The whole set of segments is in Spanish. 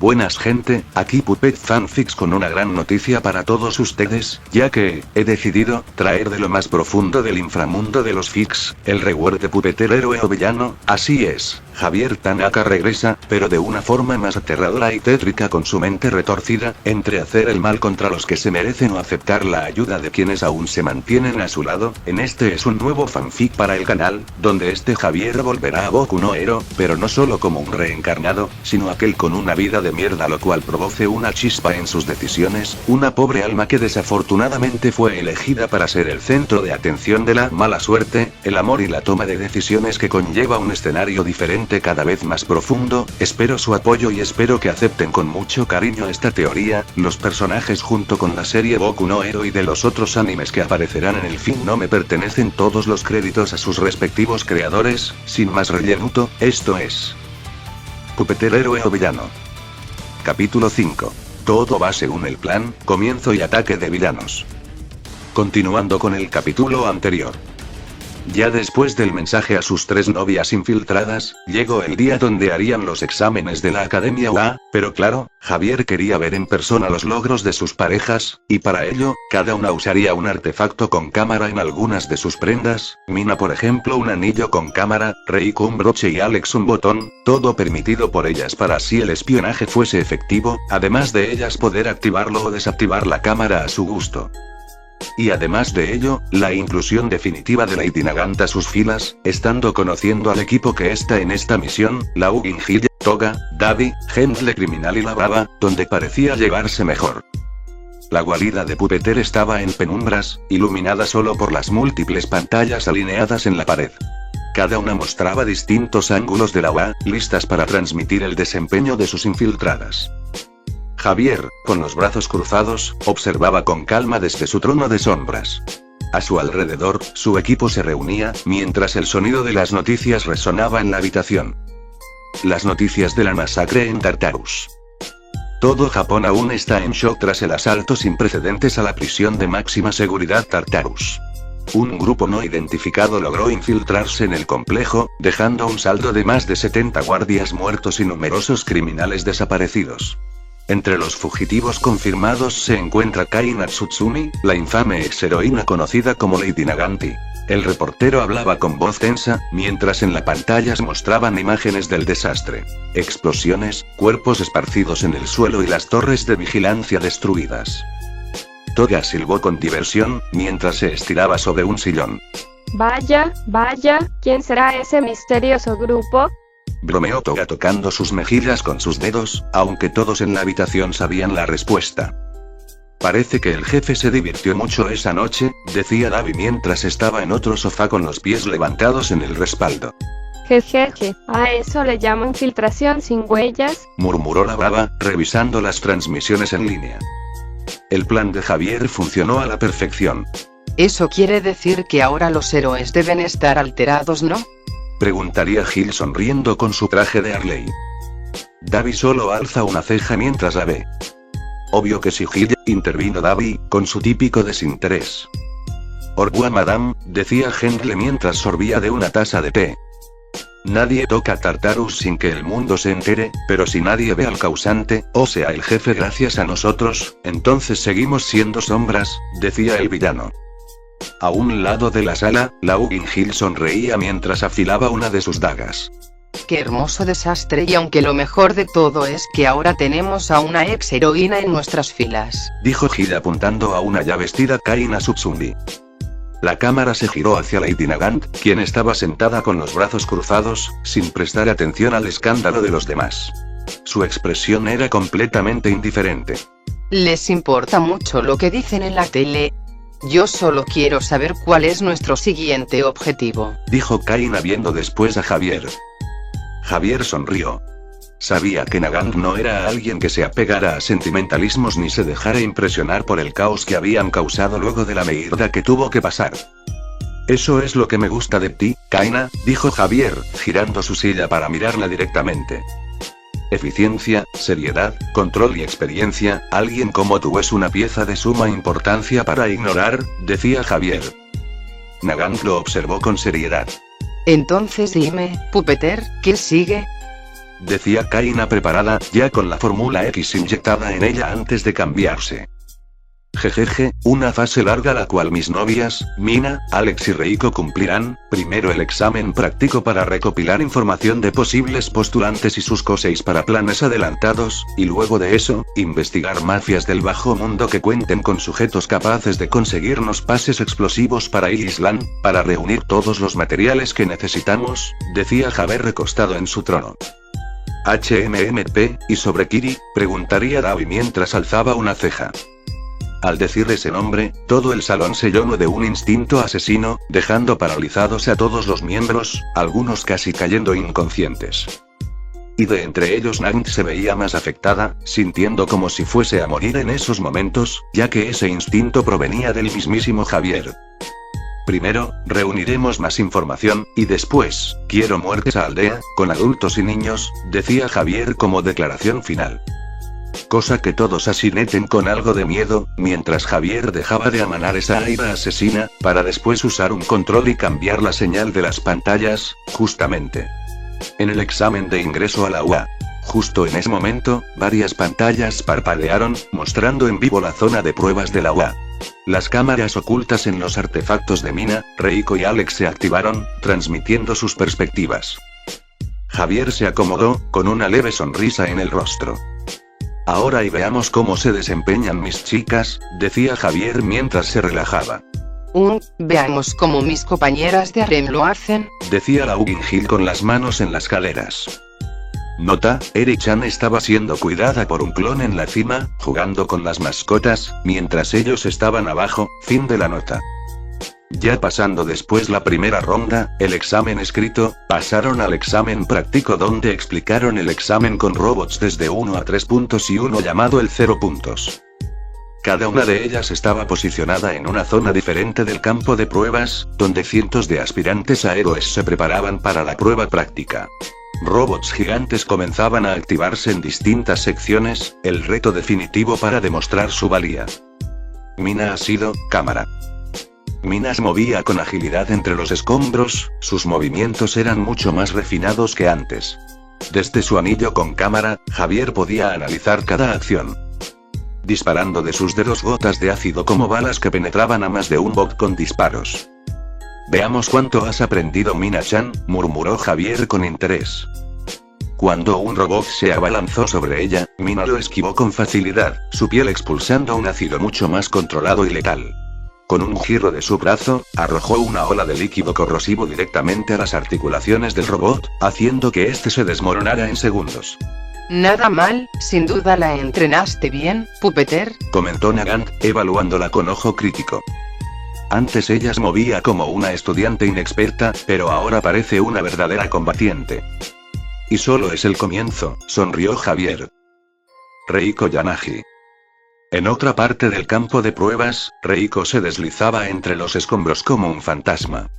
Buenas gente, aquí Puppet Fanfics con una gran noticia para todos ustedes, ya que he decidido traer de lo más profundo del inframundo de los fics, el rework Puppeteer héroe o villano. Así es, Javier Tanaka regresa, pero de una forma más aterradora y tétrica, con su mente retorcida, entre hacer el mal contra los que se merecen o aceptar la ayuda de quienes aún se mantienen a su lado. Este es un nuevo fanfic para el canal, donde este Javier volverá a Boku no Hero, pero no solo como un reencarnado, sino aquel con una vida de mierda, lo cual produce una chispa en sus decisiones, una pobre alma que desafortunadamente fue elegida para ser el centro de atención de la mala suerte, el amor y la toma de decisiones que conlleva un escenario diferente cada vez más profundo. Espero su apoyo y espero que acepten con mucho cariño esta teoría. Los personajes junto con la serie Boku no Hero y de los otros animes que aparecerán en el fin no me pertenecen, todos los créditos a sus respectivos creadores, sin más rellenuto. Esto es Puppeteer héroe o villano. Capítulo 5. Todo va según el plan, comienzo y ataque de villanos. Continuando con el capítulo anterior. Ya después del mensaje a sus 3 novias infiltradas, llegó el día donde harían los exámenes de la Academia UA, pero claro, Javier quería ver en persona los logros de sus parejas, y para ello, cada una usaría un artefacto con cámara en algunas de sus prendas, Mina por ejemplo un anillo con cámara, Reiko un broche y Alex un botón, todo permitido por ellas para así el espionaje fuese efectivo, además de ellas poder activarlo o desactivar la cámara a su gusto. Y además de ello, la inclusión definitiva de Lady Nagant a sus filas, estando conociendo al equipo que está en esta misión, la Ujinjilla, Toga, Davi, Gentle Criminal y la Baba, donde parecía llevarse mejor. La guarida de Puppeteer estaba en penumbras, iluminada solo por las múltiples pantallas alineadas en la pared. Cada una mostraba distintos ángulos de la UA, listas para transmitir el desempeño de sus infiltradas. Javier, con los brazos cruzados, observaba con calma desde su trono de sombras. A su alrededor, su equipo se reunía, mientras el sonido de las noticias resonaba en la habitación. Las noticias de la masacre en Tartarus. Todo Japón aún está en shock tras el asalto sin precedentes a la prisión de máxima seguridad Tartarus. Un grupo no identificado logró infiltrarse en el complejo, dejando un saldo de más de 70 guardias muertos y numerosos criminales desaparecidos. Entre los fugitivos confirmados se encuentra Kai Natsutsumi, la infame ex-heroína conocida como Lady Naganti. El reportero hablaba con voz tensa, mientras en la pantalla mostraban imágenes del desastre. Explosiones, cuerpos esparcidos en el suelo y las torres de vigilancia destruidas. Toga silbó con diversión, mientras se estiraba sobre un sillón. Vaya, ¿quién será ese misterioso grupo? Bromeó Toga tocando sus mejillas con sus dedos, aunque todos en la habitación sabían la respuesta. Parece que el jefe se divirtió mucho esa noche, decía Davi mientras estaba en otro sofá con los pies levantados en el respaldo. Jejeje, ¿a eso le llamo infiltración sin huellas? Murmuró la Baba, revisando las transmisiones en línea. El plan de Javier funcionó a la perfección. Eso quiere decir que ahora los héroes deben estar alterados, ¿no? Preguntaría Gil sonriendo con su traje de Harley. Davi solo alza una ceja mientras la ve. Obvio que sí, Gil, intervino Davi, con su típico desinterés. Orgua madame, decía Gentle mientras sorbía de una taza de té. Nadie toca Tartarus sin que el mundo se entere, pero si nadie ve al causante, o sea el jefe gracias a nosotros, entonces seguimos siendo sombras, decía el villano. A un lado de la sala, la Ujinjil sonreía mientras afilaba una de sus dagas. Qué hermoso desastre, y aunque lo mejor de todo es que ahora tenemos a una ex heroína en nuestras filas, dijo Gil apuntando a una ya vestida Kai Natsutsumi. La cámara se giró hacia Lady Nagant, quien estaba sentada con los brazos cruzados, sin prestar atención al escándalo de los demás. Su expresión era completamente indiferente. ¿Les importa mucho lo que dicen en la tele? Yo solo quiero saber cuál es nuestro siguiente objetivo, dijo Kaina viendo después a Javier. Javier sonrió. Sabía que Nagant no era alguien que se apegara a sentimentalismos ni se dejara impresionar por el caos que habían causado luego de la mierda que tuvo que pasar. Eso es lo que me gusta de ti, Kaina, dijo Javier, girando su silla para mirarla directamente. Eficiencia, seriedad, control y experiencia, alguien como tú es una pieza de suma importancia para ignorar, decía Javier. Nagant lo observó con seriedad. Entonces dime, Puppeteer, ¿qué sigue? decía Kaina preparada, ya con la fórmula X inyectada en ella antes de cambiarse. Jejeje, una fase larga la cual mis novias, Mina, Alex y Reiko cumplirán, primero el examen práctico para recopilar información de posibles postulantes y sus coseis para planes adelantados, y luego de eso, investigar mafias del bajo mundo que cuenten con sujetos capaces de conseguirnos pases explosivos para Island, para reunir todos los materiales que necesitamos, decía Javier recostado en su trono. HMMP, ¿y sobre Kiri?, preguntaría Davi mientras alzaba una ceja. Al decir ese nombre, todo el salón se llenó de un instinto asesino, dejando paralizados a todos los miembros, algunos casi cayendo inconscientes. Y de entre ellos Nant se veía más afectada, sintiendo como si fuese a morir en esos momentos, ya que ese instinto provenía del mismísimo Javier. Primero, reuniremos más información, y después, quiero muertes a aldea, con adultos y niños, decía Javier como declaración final. Cosa que todos asineten con algo de miedo, mientras Javier dejaba de emanar esa aira asesina, para después usar un control y cambiar la señal de las pantallas, justamente en el examen de ingreso a la UA. Justo en ese momento, varias pantallas parpadearon, mostrando en vivo la zona de pruebas de la UA. Las cámaras ocultas en los artefactos de Mina, Reiko y Alex se activaron, transmitiendo sus perspectivas. Javier se acomodó, con una leve sonrisa en el rostro. Ahora y veamos cómo se desempeñan mis chicas, decía Javier mientras se relajaba. Veamos cómo mis compañeras de harem lo hacen, decía la Hill con las manos en las caderas. Nota, Eri-chan estaba siendo cuidada por un clon en la cima, jugando con las mascotas, mientras ellos estaban abajo, fin de la nota. Ya pasando después la primera ronda, el examen escrito, pasaron al examen práctico donde explicaron el examen con robots desde 1 a 3 puntos y uno llamado el 0 puntos. Cada una de ellas estaba posicionada en una zona diferente del campo de pruebas, donde cientos de aspirantes a héroes se preparaban para la prueba práctica. Robots gigantes comenzaban a activarse en distintas secciones, el reto definitivo para demostrar su valía. Mina ha sido, cámara. Mina se movía con agilidad entre los escombros, sus movimientos eran mucho más refinados que antes. Desde su anillo con cámara, Javier podía analizar cada acción. Disparando de sus dedos gotas de ácido como balas que penetraban a más de un bot con disparos. Veamos cuánto has aprendido Mina-chan, murmuró Javier con interés. Cuando un robot se abalanzó sobre ella, Mina lo esquivó con facilidad, su piel expulsando un ácido mucho más controlado y letal. Con un giro de su brazo, arrojó una ola de líquido corrosivo directamente a las articulaciones del robot, haciendo que este se desmoronara en segundos. Nada mal, sin duda la entrenaste bien, Pupeter, comentó Nagant, evaluándola con ojo crítico. Antes ella se movía como una estudiante inexperta, pero ahora parece una verdadera combatiente. Y solo es el comienzo, sonrió Javier. Reiko Yanagi. En otra parte del campo de pruebas, Reiko se deslizaba entre los escombros como un fantasma.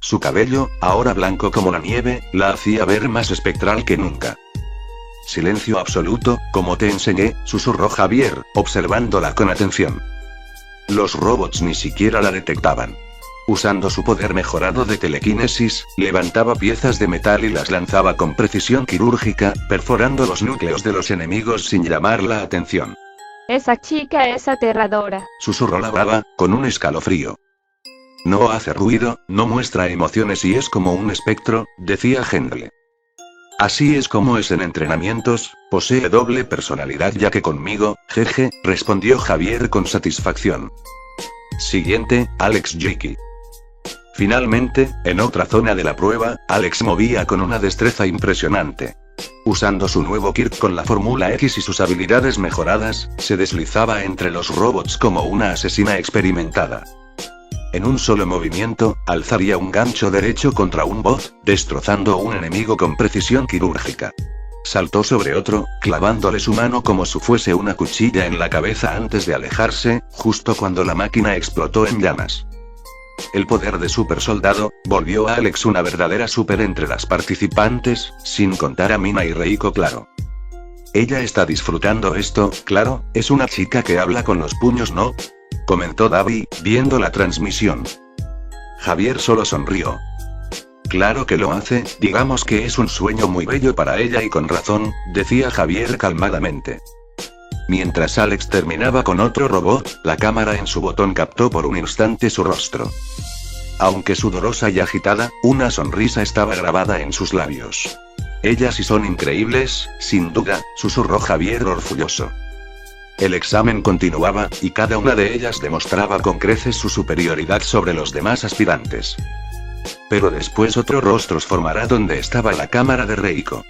Su cabello, ahora blanco como la nieve, la hacía ver más espectral que nunca. Silencio absoluto, como te enseñé, susurró Javier, observándola con atención. Los robots ni siquiera la detectaban. Usando su poder mejorado de telequinesis, levantaba piezas de metal y las lanzaba con precisión quirúrgica, perforando los núcleos de los enemigos sin llamar la atención. Esa chica es aterradora, susurró la brava, con un escalofrío. No hace ruido, no muestra emociones y es como un espectro, decía Hendle. Así es como es en entrenamientos, posee doble personalidad ya que conmigo, jeje, respondió Javier con satisfacción. Siguiente, Alex Jiki. Finalmente, en otra zona de la prueba, Alex movía con una destreza impresionante. Usando su nuevo kit con la fórmula X y sus habilidades mejoradas, se deslizaba entre los robots como una asesina experimentada. En un solo movimiento, alzaría un gancho derecho contra un bot, destrozando a un enemigo con precisión quirúrgica. Saltó sobre otro, clavándole su mano como si fuese una cuchilla en la cabeza antes de alejarse, justo cuando la máquina explotó en llamas. El poder de super soldado, volvió a Alex una verdadera super entre las participantes, sin contar a Mina y Reiko claro. Ella está disfrutando esto, claro, es una chica que habla con los puños ¿no? Comentó Davi, viendo la transmisión. Javier solo sonrió. Claro que lo hace, digamos que es un sueño muy bello para ella y con razón, decía Javier calmadamente. Mientras Alex terminaba con otro robot, la cámara en su botón captó por un instante su rostro. Aunque sudorosa y agitada, una sonrisa estaba grabada en sus labios. Ellas sí son increíbles, sin duda, susurró Javier orgulloso. El examen continuaba, y cada una de ellas demostraba con creces su superioridad sobre los demás aspirantes. Pero después otro rostro formará donde estaba la cámara de Reiko.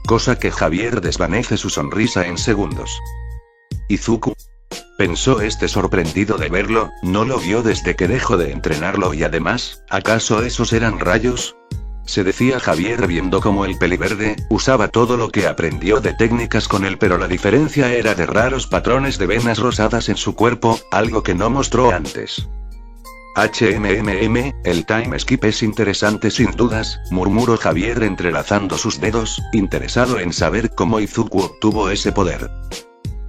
Cosa que Javier desvanece su sonrisa en segundos. ¿Izuku? Pensó este sorprendido de verlo, no lo vio desde que dejó de entrenarlo y además, ¿acaso esos eran rayos? Se decía Javier viendo cómo el peliverde usaba todo lo que aprendió de técnicas con él, pero la diferencia era de raros patrones de venas rosadas en su cuerpo, algo que no mostró antes. El time skip es interesante sin dudas, murmuró Javier entrelazando sus dedos, interesado en saber cómo Izuku obtuvo ese poder.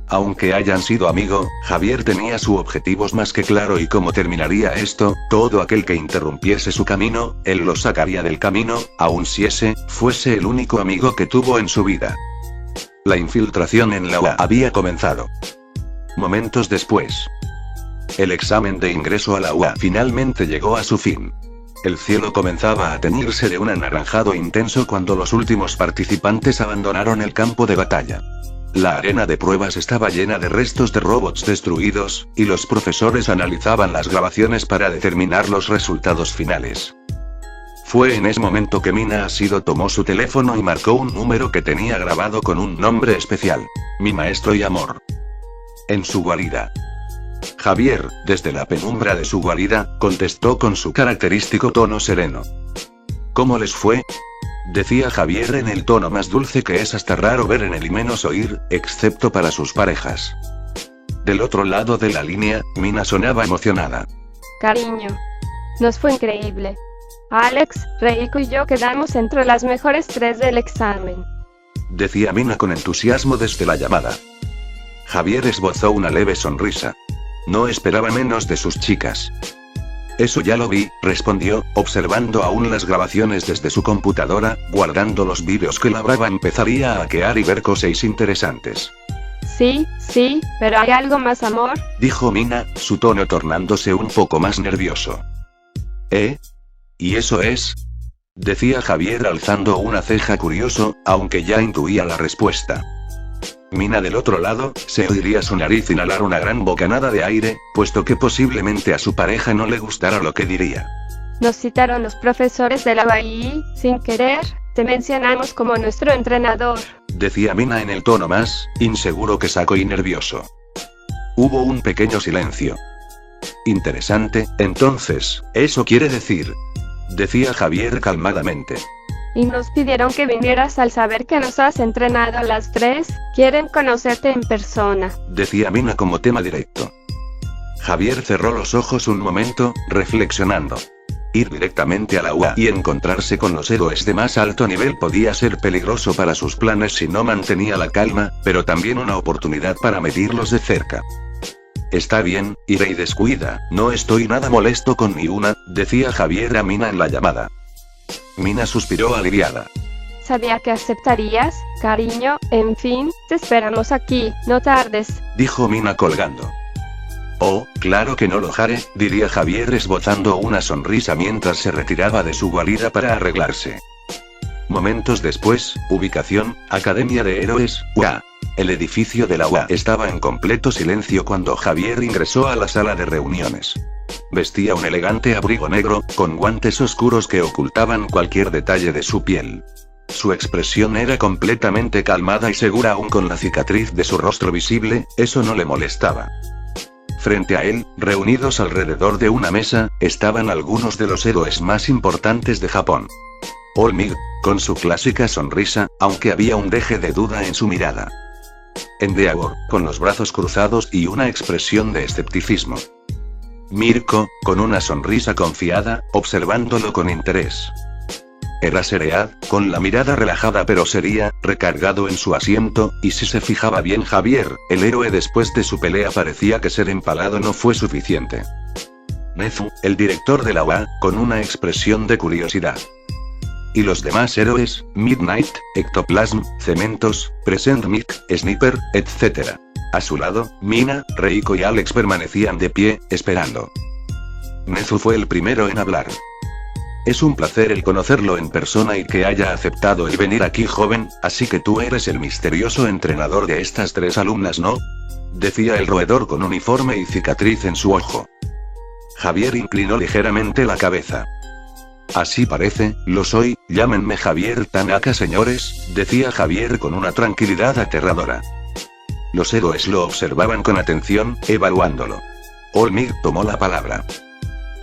Aunque hayan sido amigo, Javier tenía su objetivo más que claro y cómo terminaría esto, todo aquel que interrumpiese su camino, él lo sacaría del camino, aun si ese fuese el único amigo que tuvo en su vida. La infiltración en la UA había comenzado. Momentos después. El examen de ingreso a la UA finalmente llegó a su fin. El cielo comenzaba a teñirse de un anaranjado intenso cuando los últimos participantes abandonaron el campo de batalla. La arena de pruebas estaba llena de restos de robots destruidos, y los profesores analizaban las grabaciones para determinar los resultados finales. Fue en ese momento que Mina Asido tomó su teléfono y marcó un número que tenía grabado con un nombre especial. Mi maestro y amor. En su guarida. Javier, desde la penumbra de su guarida, contestó con su característico tono sereno. ¿Cómo les fue? Decía Javier en el tono más dulce que es hasta raro ver en él y menos oír, excepto para sus parejas. Del otro lado de la línea, Mina sonaba emocionada. Cariño. Nos fue increíble. Alex, Reiko y yo quedamos entre las mejores 3 del examen. Decía Mina con entusiasmo desde la llamada. Javier esbozó una leve sonrisa. No esperaba menos de sus chicas. Eso ya lo vi, respondió, observando aún las grabaciones desde su computadora, guardando los vídeos que la brava empezaría a hackear y ver cosas interesantes. Sí, pero hay algo más, amor, dijo Mina, su tono tornándose un poco más nervioso. ¿Y eso es? Decía Javier alzando una ceja curioso, aunque ya intuía la respuesta. Mina del otro lado, se oiría su nariz inhalar una gran bocanada de aire, puesto que posiblemente a su pareja no le gustara lo que diría. Nos citaron los profesores de la UAI, sin querer, te mencionamos como nuestro entrenador. Decía Mina en el tono más inseguro que saco y nervioso. Hubo un pequeño silencio. Interesante, entonces, ¿eso quiere decir? Decía Javier calmadamente. Y nos pidieron que vinieras al saber que nos has entrenado a las 3, quieren conocerte en persona. Decía Mina como tema directo. Javier cerró los ojos un momento, reflexionando. Ir directamente a la UA y encontrarse con los héroes de más alto nivel podía ser peligroso para sus planes si no mantenía la calma, pero también una oportunidad para medirlos de cerca. Está bien, iré y descuida, no estoy nada molesto con ni una, decía Javier a Mina en la llamada. Mina suspiró aliviada. Sabía que aceptarías, cariño, en fin, te esperamos aquí, no tardes, dijo Mina colgando. Oh, claro que no lo haré, diría Javier esbozando una sonrisa mientras se retiraba de su guarida para arreglarse. Momentos después, ubicación, Academia de Héroes, UA. El edificio de la UA estaba en completo silencio cuando Javier ingresó a la sala de reuniones. Vestía un elegante abrigo negro, con guantes oscuros que ocultaban cualquier detalle de su piel. Su expresión era completamente calmada y segura aún con la cicatriz de su rostro visible, eso no le molestaba. Frente a él, reunidos alrededor de una mesa, estaban algunos de los héroes más importantes de Japón. All-Might, con su clásica sonrisa, aunque había un deje de duda en su mirada. Endeavor, con los brazos cruzados y una expresión de escepticismo. Mirko, con una sonrisa confiada, observándolo con interés. Eraserhead, con la mirada relajada pero seria, recargado en su asiento, y si se fijaba bien Javier, el héroe después de su pelea parecía que ser empalado no fue suficiente. Nezu, el director de la UA, con una expresión de curiosidad. ¿Y los demás héroes? Midnight, Ectoplasm, Cementos, Present Mic, Sniper, etc. A su lado, Mina, Reiko y Alex permanecían de pie, esperando. Nezu fue el primero en hablar. Es un placer el conocerlo en persona y que haya aceptado el venir aquí, joven, así que tú eres el misterioso entrenador de estas 3 alumnas, ¿no? Decía el roedor con uniforme y cicatriz en su ojo. Javier inclinó ligeramente la cabeza. Así parece, lo soy, llámenme Javier Tanaka, señores, decía Javier con una tranquilidad aterradora. Los héroes lo observaban con atención, evaluándolo. Olmig tomó la palabra.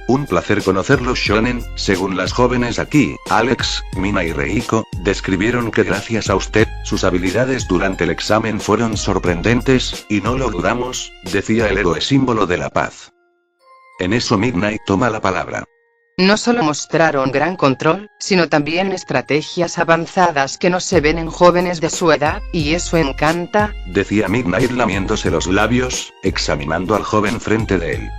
Un placer conocerlo, Shonen. Según las jóvenes aquí, Alex, Mina y Reiko, describieron que gracias a usted, sus habilidades durante el examen fueron sorprendentes, y no lo dudamos, decía el héroe símbolo de la paz. En eso Midnight toma la palabra. No solo mostraron gran control, sino también estrategias avanzadas que no se ven en jóvenes de su edad, y eso encanta, decía Midnight lamiéndose los labios, examinando al joven frente de él.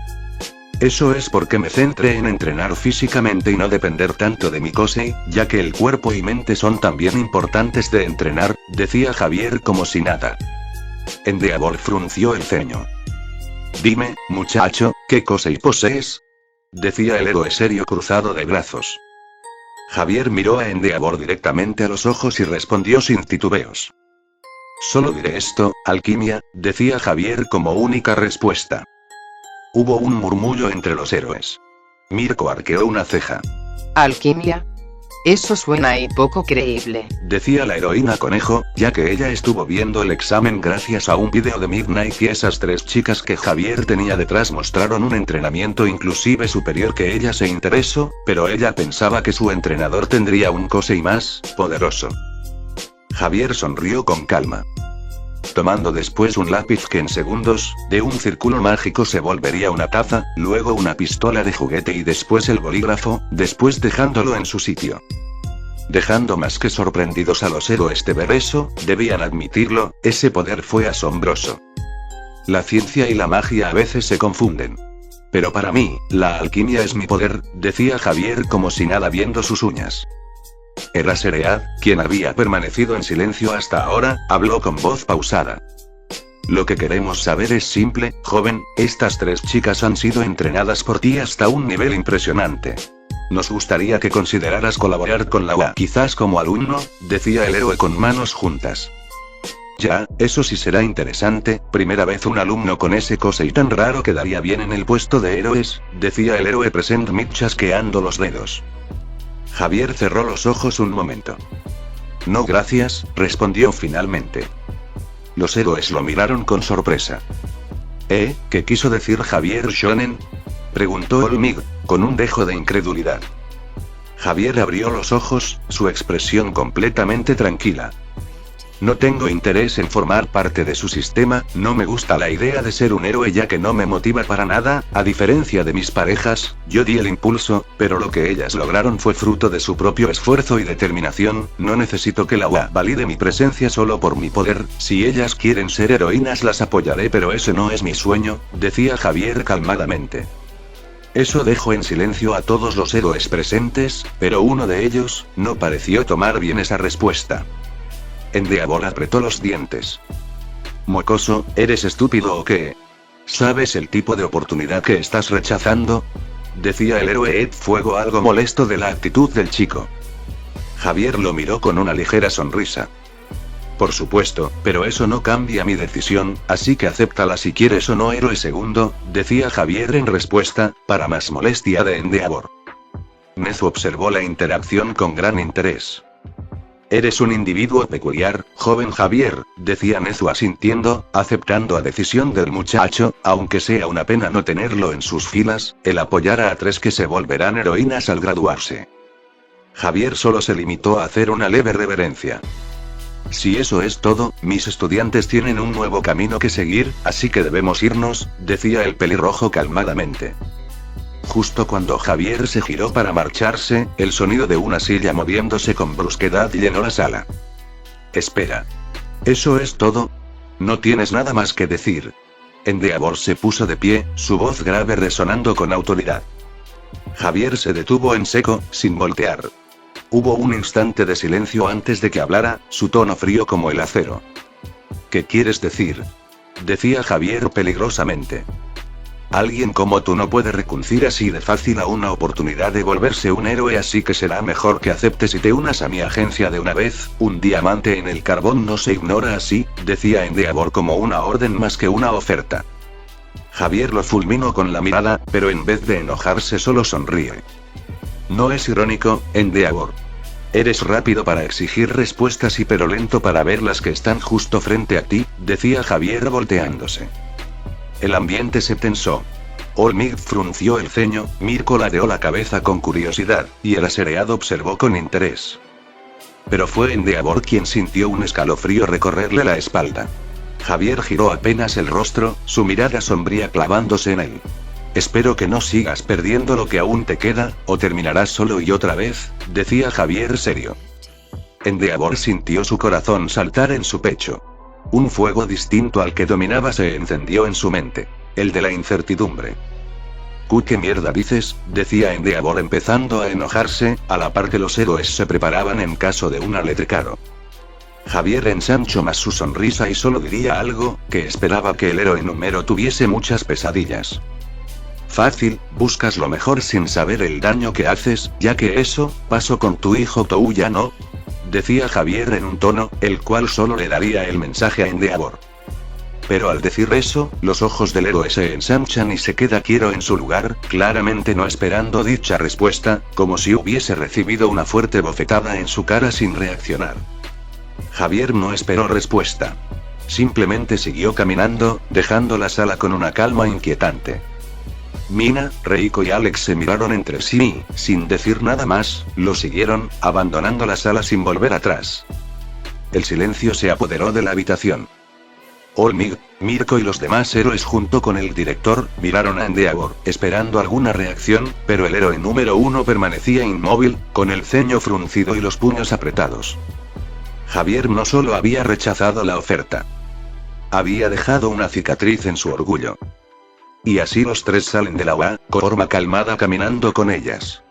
Eso es porque me centré en entrenar físicamente y no depender tanto de mi Kosei, ya que el cuerpo y mente son también importantes de entrenar, decía Javier como si nada. Endeavor frunció el ceño. Dime, muchacho, ¿qué Kosei posees? Decía el héroe serio cruzado de brazos. Javier miró a Endeavor directamente a los ojos y respondió sin titubeos. Solo diré esto, alquimia, decía Javier como única respuesta. Hubo un murmullo entre los héroes. Mirko arqueó una ceja. ¿Alquimia? Eso suena y poco creíble, decía la heroína conejo, ya que ella estuvo viendo el examen gracias a un video de Midnight y esas 3 chicas que Javier tenía detrás mostraron un entrenamiento inclusive superior que ella se interesó, pero ella pensaba que su entrenador tendría un Kosei más poderoso. Javier sonrió con calma. Tomando después un lápiz que en segundos, de un círculo mágico se volvería una taza, luego una pistola de juguete y después el bolígrafo, después dejándolo en su sitio. Dejando más que sorprendidos a los héroes de ver eso, debían admitirlo, ese poder fue asombroso. La ciencia y la magia a veces se confunden. Pero para mí, la alquimia es mi poder, decía Javier como si nada viendo sus uñas. Era Seread, quien había permanecido en silencio hasta ahora, habló con voz pausada. Lo que queremos saber es simple, joven, estas 3 chicas han sido entrenadas por ti hasta un nivel impresionante. Nos gustaría que consideraras colaborar con la UA, quizás como alumno, decía el héroe con manos juntas. Ya, eso sí será interesante, primera vez un alumno con ese Kosei tan raro quedaría bien en el puesto de héroes, decía el héroe Present Mic chasqueando los dedos. Javier cerró los ojos un momento. No gracias, respondió finalmente. Los héroes lo miraron con sorpresa. ¿Qué quiso decir Javier Shonen? Preguntó Olmig, con un dejo de incredulidad. Javier abrió los ojos, su expresión completamente tranquila. No tengo interés en formar parte de su sistema, no me gusta la idea de ser un héroe ya que no me motiva para nada, a diferencia de mis parejas, yo di el impulso, pero lo que ellas lograron fue fruto de su propio esfuerzo y determinación, no necesito que la UA valide mi presencia solo por mi poder, si ellas quieren ser heroínas las apoyaré pero ese no es mi sueño, decía Javier calmadamente. Eso dejó en silencio a todos los héroes presentes, pero uno de ellos, no pareció tomar bien esa respuesta. Endeavor apretó los dientes. Mocoso, ¿eres estúpido o qué? ¿Sabes el tipo de oportunidad que estás rechazando? Decía el héroe Ed Fuego algo molesto de la actitud del chico. Javier lo miró con una ligera sonrisa. Por supuesto, pero eso no cambia mi decisión, así que acéptala si quieres o no, héroe segundo, decía Javier en respuesta, para más molestia de Endeavor. Nezu observó la interacción con gran interés. Eres un individuo peculiar, joven Javier, decía Nezu asintiendo, aceptando a decisión del muchacho, aunque sea una pena no tenerlo en sus filas, el apoyara a 3 que se volverán heroínas al graduarse. Javier solo se limitó a hacer una leve reverencia. Si eso es todo, mis estudiantes tienen un nuevo camino que seguir, así que debemos irnos, decía el pelirrojo calmadamente. Justo cuando Javier se giró para marcharse, el sonido de una silla moviéndose con brusquedad llenó la sala. Espera. ¿Eso es todo? ¿No tienes nada más que decir? Endeavor se puso de pie, su voz grave resonando con autoridad. Javier se detuvo en seco, sin voltear. Hubo un instante de silencio antes de que hablara, su tono frío como el acero. ¿Qué quieres decir? Decía Javier peligrosamente. Alguien como tú no puede renunciar así de fácil a una oportunidad de volverse un héroe, así que será mejor que aceptes y te unas a mi agencia de una vez. Un diamante en el carbón no se ignora así, decía Endeavor como una orden más que una oferta. Javier lo fulminó con la mirada, pero en vez de enojarse solo sonríe. No es irónico, Endeavor. Eres rápido para exigir respuestas y pero lento para ver las que están justo frente a ti, decía Javier volteándose. El ambiente se tensó. Olmig frunció el ceño, Mirko ladeó la cabeza con curiosidad, y el asereado observó con interés. Pero fue Endeavor quien sintió un escalofrío recorrerle la espalda. Javier giró apenas el rostro, su mirada sombría clavándose en él. Espero que no sigas perdiendo lo que aún te queda, o terminarás solo y otra vez, decía Javier serio. Endeavor sintió su corazón saltar en su pecho. Un fuego distinto al que dominaba se encendió en su mente. El de la incertidumbre. ¿Qué mierda dices?, decía Endeavor empezando a enojarse, a la par que los héroes se preparaban en caso de un aletricaro. Javier ensanchó más su sonrisa y solo diría algo, que esperaba que el héroe número tuviese muchas pesadillas. Fácil, buscas lo mejor sin saber el daño que haces, ya que eso pasó con tu hijo Touya, ¿no? Decía Javier en un tono, el cual solo le daría el mensaje a Endeavor. Pero al decir eso, los ojos del héroe se ensanchan y se queda quieto en su lugar, claramente no esperando dicha respuesta, como si hubiese recibido una fuerte bofetada en su cara sin reaccionar. Javier no esperó respuesta. Simplemente siguió caminando, dejando la sala con una calma inquietante. Mina, Reiko y Alex se miraron entre sí y, sin decir nada más, lo siguieron, abandonando la sala sin volver atrás. El silencio se apoderó de la habitación. Olmig, Mirko y los demás héroes junto con el director, miraron a Endeavor, esperando alguna reacción, pero el héroe número 1 permanecía inmóvil, con el ceño fruncido y los puños apretados. Javier no solo había rechazado la oferta. Había dejado una cicatriz en su orgullo. Y así los tres salen de la UA, con forma calmada caminando con ellas.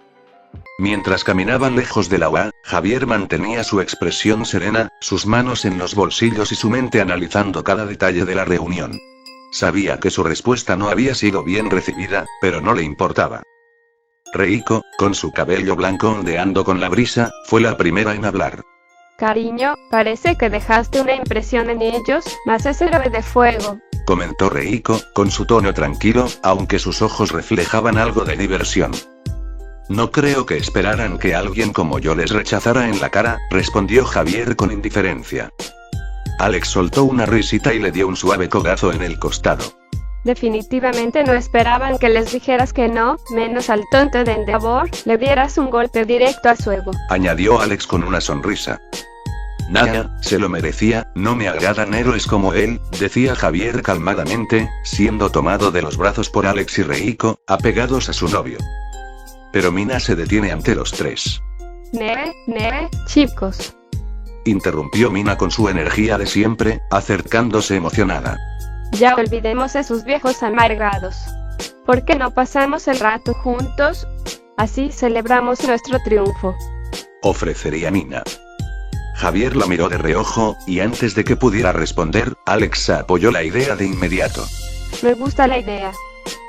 Mientras caminaban lejos de la UA, Javier mantenía su expresión serena, sus manos en los bolsillos y su mente analizando cada detalle de la reunión. Sabía que su respuesta no había sido bien recibida, pero no le importaba. Reiko, con su cabello blanco ondeando con la brisa, fue la primera en hablar. Cariño, parece que dejaste una impresión en ellos, más ese héroe de fuego. Comentó Reiko, con su tono tranquilo, aunque sus ojos reflejaban algo de diversión. No creo que esperaran que alguien como yo les rechazara en la cara, respondió Javier con indiferencia. Alex soltó una risita y le dio un suave codazo en el costado. Definitivamente no esperaban que les dijeras que no, menos al tonto de Endeavor, le dieras un golpe directo a su ego. Añadió Alex con una sonrisa. Nada, se lo merecía, no me agradan héroes como él, decía Javier calmadamente, siendo tomado de los brazos por Alex y Reiko, apegados a su novio. Pero Mina se detiene ante los tres. Chicos. Interrumpió Mina con su energía de siempre, acercándose emocionada. Ya olvidemos esos viejos amargados. ¿Por qué no pasamos el rato juntos? Así celebramos nuestro triunfo. Ofrecería Mina. Javier la miró de reojo, y antes de que pudiera responder, Alex apoyó la idea de inmediato. Me gusta la idea.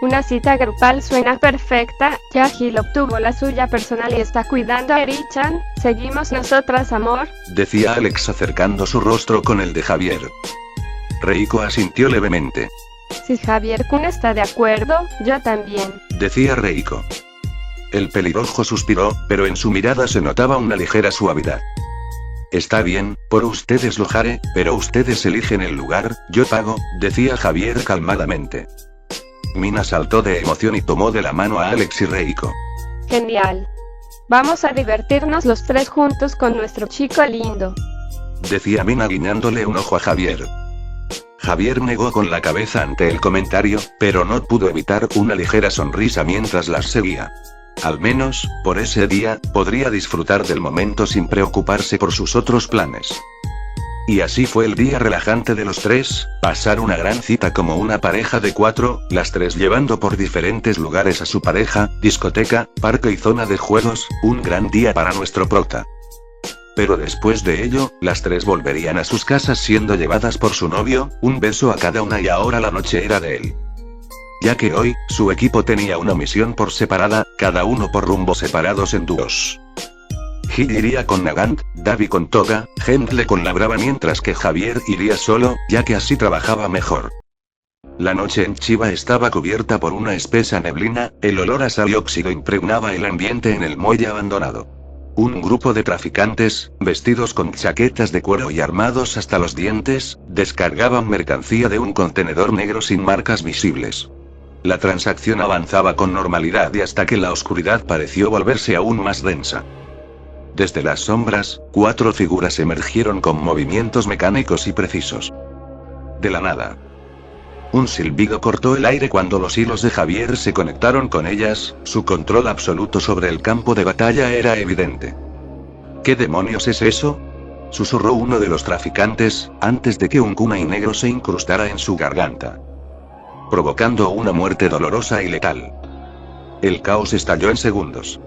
Una cita grupal suena perfecta, ya Gil obtuvo la suya personal y está cuidando a Eri-chan, ¿seguimos nosotras, amor? Decía Alex acercando su rostro con el de Javier. Reiko asintió levemente. Si Javier-kun está de acuerdo, yo también. Decía Reiko. El pelirrojo suspiró, pero en su mirada se notaba una ligera suavidad. Está bien, por ustedes lo haré, pero ustedes eligen el lugar, yo pago, decía Javier calmadamente. Mina saltó de emoción y tomó de la mano a Alex y Reiko. Genial. Vamos a divertirnos los tres juntos con nuestro chico lindo. Decía Mina guiñándole un ojo a Javier. Javier negó con la cabeza ante el comentario, pero no pudo evitar una ligera sonrisa mientras las seguía. Al menos, por ese día, podría disfrutar del momento sin preocuparse por sus otros planes. Y así fue el día relajante de los tres, pasar una gran cita como una pareja de 4, las tres llevando por diferentes lugares a su pareja, discoteca, parque y zona de juegos, un gran día para nuestro prota. Pero después de ello, las tres volverían a sus casas siendo llevadas por su novio, un beso a cada una y ahora la noche era de él. Ya que hoy, su equipo tenía una misión por separada, cada uno por rumbos separados en dúos. Gil iría con Nagant, Davi con Toga, Hendle con la Brava mientras que Javier iría solo, ya que así trabajaba mejor. La noche en Chiba estaba cubierta por una espesa neblina, el olor a sal y óxido impregnaba el ambiente en el muelle abandonado. Un grupo de traficantes, vestidos con chaquetas de cuero y armados hasta los dientes, descargaban mercancía de un contenedor negro sin marcas visibles. La transacción avanzaba con normalidad y hasta que la oscuridad pareció volverse aún más densa. Desde las sombras, 4 figuras emergieron con movimientos mecánicos y precisos. De la nada. Un silbido cortó el aire cuando los hilos de Javier se conectaron con ellas, su control absoluto sobre el campo de batalla era evidente. ¿Qué demonios es eso?, susurró uno de los traficantes, antes de que un kunai negro se incrustara en su garganta, provocando una muerte dolorosa y letal. El caos estalló en segundos.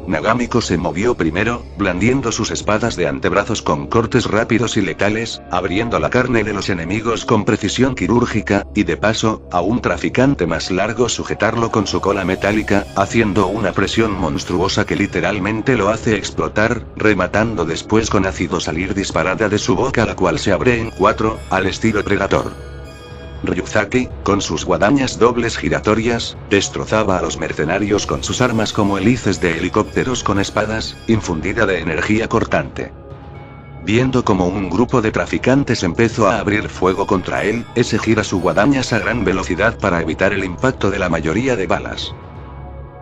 Nagamiko se movió primero, blandiendo sus espadas de antebrazos con cortes rápidos y letales, abriendo la carne de los enemigos con precisión quirúrgica, y de paso, a un traficante más largo sujetarlo con su cola metálica, haciendo una presión monstruosa que literalmente lo hace explotar, rematando después con ácido salir disparada de su boca la cual se abre en 4, al estilo Predator. Ryuzaki, con sus guadañas dobles giratorias, destrozaba a los mercenarios con sus armas como hélices de helicópteros con espadas, infundida de energía cortante. Viendo como un grupo de traficantes empezó a abrir fuego contra él, ese gira su guadañas a gran velocidad para evitar el impacto de la mayoría de balas.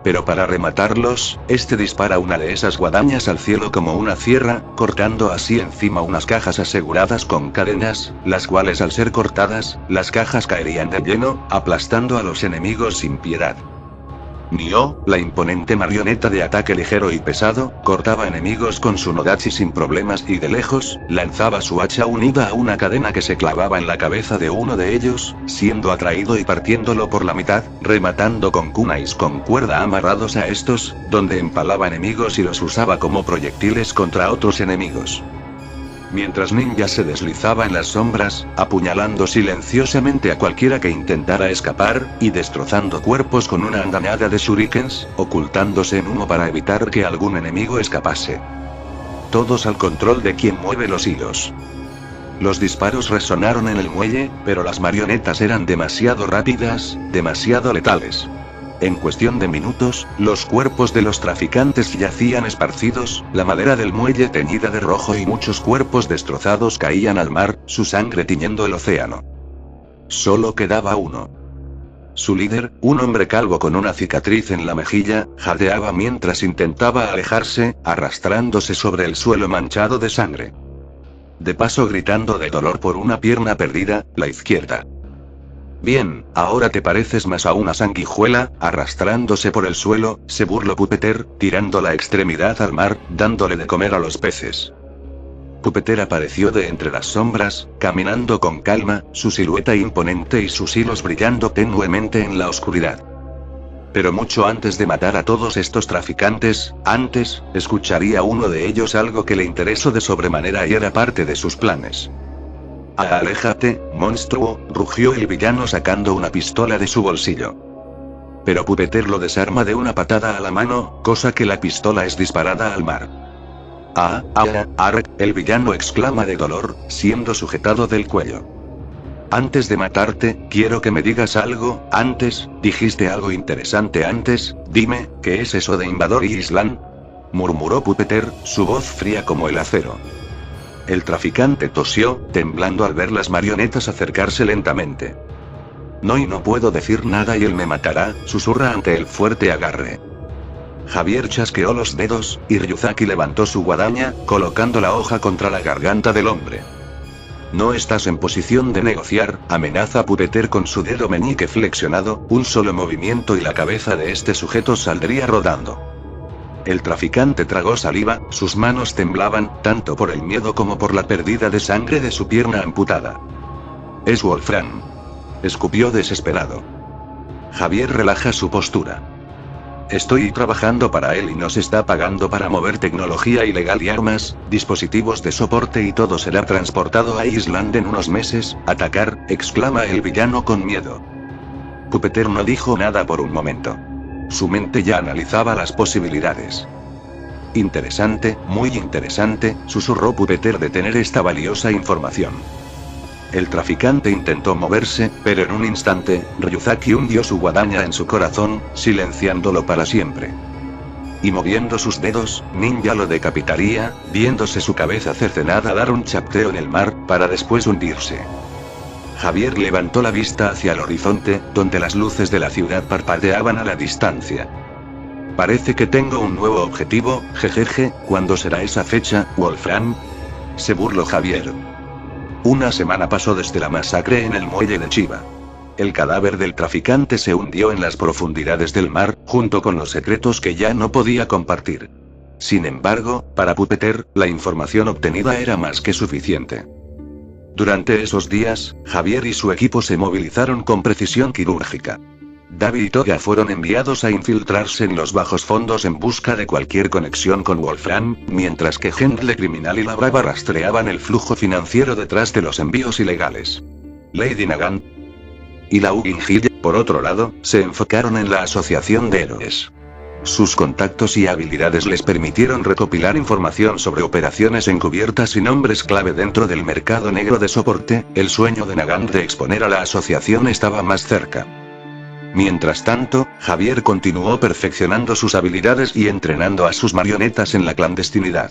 Pero para rematarlos, este dispara una de esas guadañas al cielo como una sierra, cortando así encima unas cajas aseguradas con cadenas, las cuales al ser cortadas, las cajas caerían de lleno, aplastando a los enemigos sin piedad. Nioh, la imponente marioneta de ataque ligero y pesado, cortaba enemigos con su Nodachi sin problemas y de lejos, lanzaba su hacha unida a una cadena que se clavaba en la cabeza de uno de ellos, siendo atraído y partiéndolo por la mitad, rematando con kunais con cuerda amarrados a estos, donde empalaba enemigos y los usaba como proyectiles contra otros enemigos. Mientras Ninja se deslizaba en las sombras, apuñalando silenciosamente a cualquiera que intentara escapar, y destrozando cuerpos con una andanada de shurikens, ocultándose en humo para evitar que algún enemigo escapase. Todos al control de quien mueve los hilos. Los disparos resonaron en el muelle, pero las marionetas eran demasiado rápidas, demasiado letales. En cuestión de minutos, los cuerpos de los traficantes yacían esparcidos, la madera del muelle teñida de rojo y muchos cuerpos destrozados caían al mar, su sangre tiñendo el océano. Solo quedaba uno. Su líder, un hombre calvo con una cicatriz en la mejilla, jadeaba mientras intentaba alejarse, arrastrándose sobre el suelo manchado de sangre. De paso gritando de dolor por una pierna perdida, la izquierda. Bien, ahora te pareces más a una sanguijuela, arrastrándose por el suelo, se burló Pupeter, tirando la extremidad al mar, dándole de comer a los peces. Pupeter apareció de entre las sombras, caminando con calma, su silueta imponente y sus hilos brillando tenuemente en la oscuridad. Pero mucho antes de matar a todos estos traficantes, antes, escucharía uno de ellos algo que le interesó de sobremanera y era parte de sus planes. «Aléjate, monstruo», rugió el villano sacando una pistola de su bolsillo. Pero Pupeter lo desarma de una patada a la mano, cosa que la pistola es disparada al mar. El villano exclama de dolor, siendo sujetado del cuello. «Antes de matarte, quiero que me digas algo, antes, dijiste algo interesante antes, dime, ¿qué es eso de Invador Island?», murmuró Pupeter, su voz fría como el acero. El traficante tosió, temblando al ver las marionetas acercarse lentamente. No puedo decir nada y él me matará, susurra ante el fuerte agarre. Javier chasqueó los dedos, y Ryuzaki levantó su guadaña, colocando la hoja contra la garganta del hombre. No estás en posición de negociar, amenaza Pupeter con su dedo meñique flexionado, un solo movimiento y la cabeza de este sujeto saldría rodando. El traficante tragó saliva, sus manos temblaban, tanto por el miedo como por la pérdida de sangre de su pierna amputada. Es Wolfram. Escupió desesperado. Javier relaja su postura. Estoy trabajando para él y nos está pagando para mover tecnología ilegal y armas, dispositivos de soporte y todo será transportado a Island en unos meses. Atacar, exclama el villano con miedo. Pupeter no dijo nada por un momento. Su mente ya analizaba las posibilidades. Interesante, muy interesante, susurró Pupeter de tener esta valiosa información. El traficante intentó moverse, pero en un instante, Ryuzaki hundió su guadaña en su corazón, silenciándolo para siempre. Y moviendo sus dedos, Ninja lo decapitaría, viéndose su cabeza cercenada dar un chapteo en el mar, para después hundirse. Javier levantó la vista hacia el horizonte, donde las luces de la ciudad parpadeaban a la distancia. Parece que tengo un nuevo objetivo, jejeje, ¿cuándo será esa fecha, Wolfram? Se burló Javier. Una semana pasó desde la masacre en el muelle de Chiba. El cadáver del traficante se hundió en las profundidades del mar, junto con los secretos que ya no podía compartir. Sin embargo, para Pupeter, la información obtenida era más que suficiente. Durante esos días, Javier y su equipo se movilizaron con precisión quirúrgica. David y Toga fueron enviados a infiltrarse en los bajos fondos en busca de cualquier conexión con Wolfram, mientras que Henry Criminal y la Brava rastreaban el flujo financiero detrás de los envíos ilegales. Lady Nagant y la Ugin-Hille, por otro lado, se enfocaron en la asociación de héroes. Sus contactos y habilidades les permitieron recopilar información sobre operaciones encubiertas y nombres clave dentro del mercado negro de soporte. El sueño de Nagant de exponer a la asociación estaba más cerca. Mientras tanto, Javier continuó perfeccionando sus habilidades y entrenando a sus marionetas en la clandestinidad.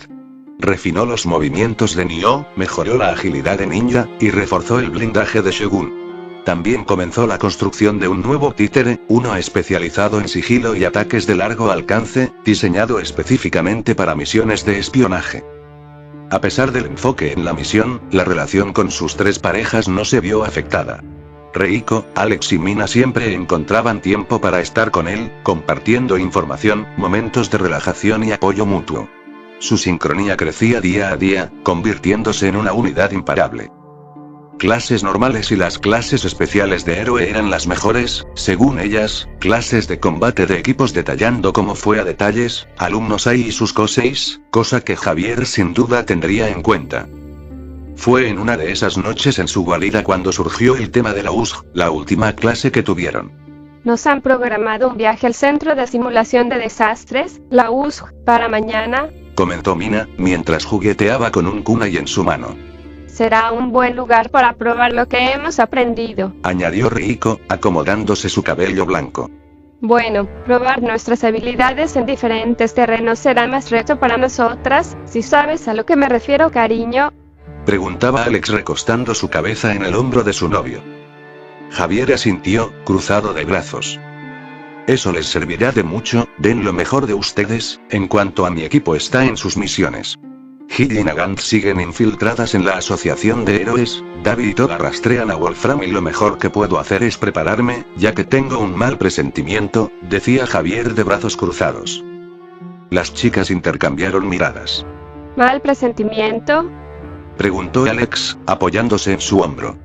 Refinó los movimientos de Nioh, mejoró la agilidad de Ninja, y reforzó el blindaje de Shogun. También comenzó la construcción de un nuevo títere, uno especializado en sigilo y ataques de largo alcance, diseñado específicamente para misiones de espionaje. A pesar del enfoque en la misión, la relación con sus tres parejas no se vio afectada. Reiko, Alex y Mina siempre encontraban tiempo para estar con él, compartiendo información, momentos de relajación y apoyo mutuo. Su sincronía crecía día a día, convirtiéndose en una unidad imparable. Clases normales y las clases especiales de héroe eran las mejores, según ellas, clases de combate de equipos detallando cómo fue a detalles, alumnos Ai y sus coseis, cosa que Javier sin duda tendría en cuenta. Fue en una de esas noches en su guarida cuando surgió el tema de la USG, la última clase que tuvieron. Nos han programado un viaje al Centro de Simulación de Desastres, la USG, para mañana, comentó Mina, mientras jugueteaba con un kunai en su mano. Será un buen lugar para probar lo que hemos aprendido, añadió Reiko, acomodándose su cabello blanco. Bueno, probar nuestras habilidades en diferentes terrenos será más reto para nosotras, si sabes a lo que me refiero, cariño. Preguntaba Alex recostando su cabeza en el hombro de su novio. Javier asintió, cruzado de brazos. Eso les servirá de mucho, den lo mejor de ustedes, en cuanto a mi equipo está en sus misiones. Hille y Nagant siguen infiltradas en la asociación de héroes, David y Toga rastrean a Wolfram y lo mejor que puedo hacer es prepararme, ya que tengo un mal presentimiento, decía Javier de brazos cruzados. Las chicas intercambiaron miradas. ¿Mal presentimiento?, preguntó Alex, apoyándose en su hombro.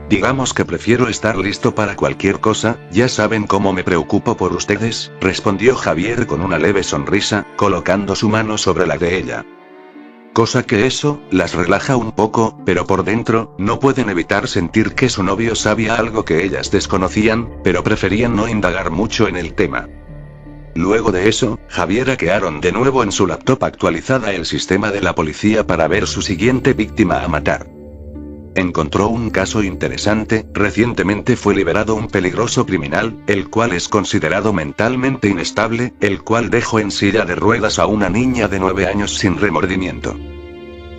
Digamos que prefiero estar listo para cualquier cosa, ya saben cómo me preocupo por ustedes, respondió Javier con una leve sonrisa, colocando su mano sobre la de ella. Cosa que eso, las relaja un poco, pero por dentro, no pueden evitar sentir que su novio sabía algo que ellas desconocían, pero preferían no indagar mucho en el tema. Luego de eso, Javier hackearon de nuevo en su laptop actualizada el sistema de la policía para ver su siguiente víctima a matar. Encontró un caso interesante, recientemente fue liberado un peligroso criminal, el cual es considerado mentalmente inestable, el cual dejó en silla de ruedas a una niña de 9 años sin remordimiento.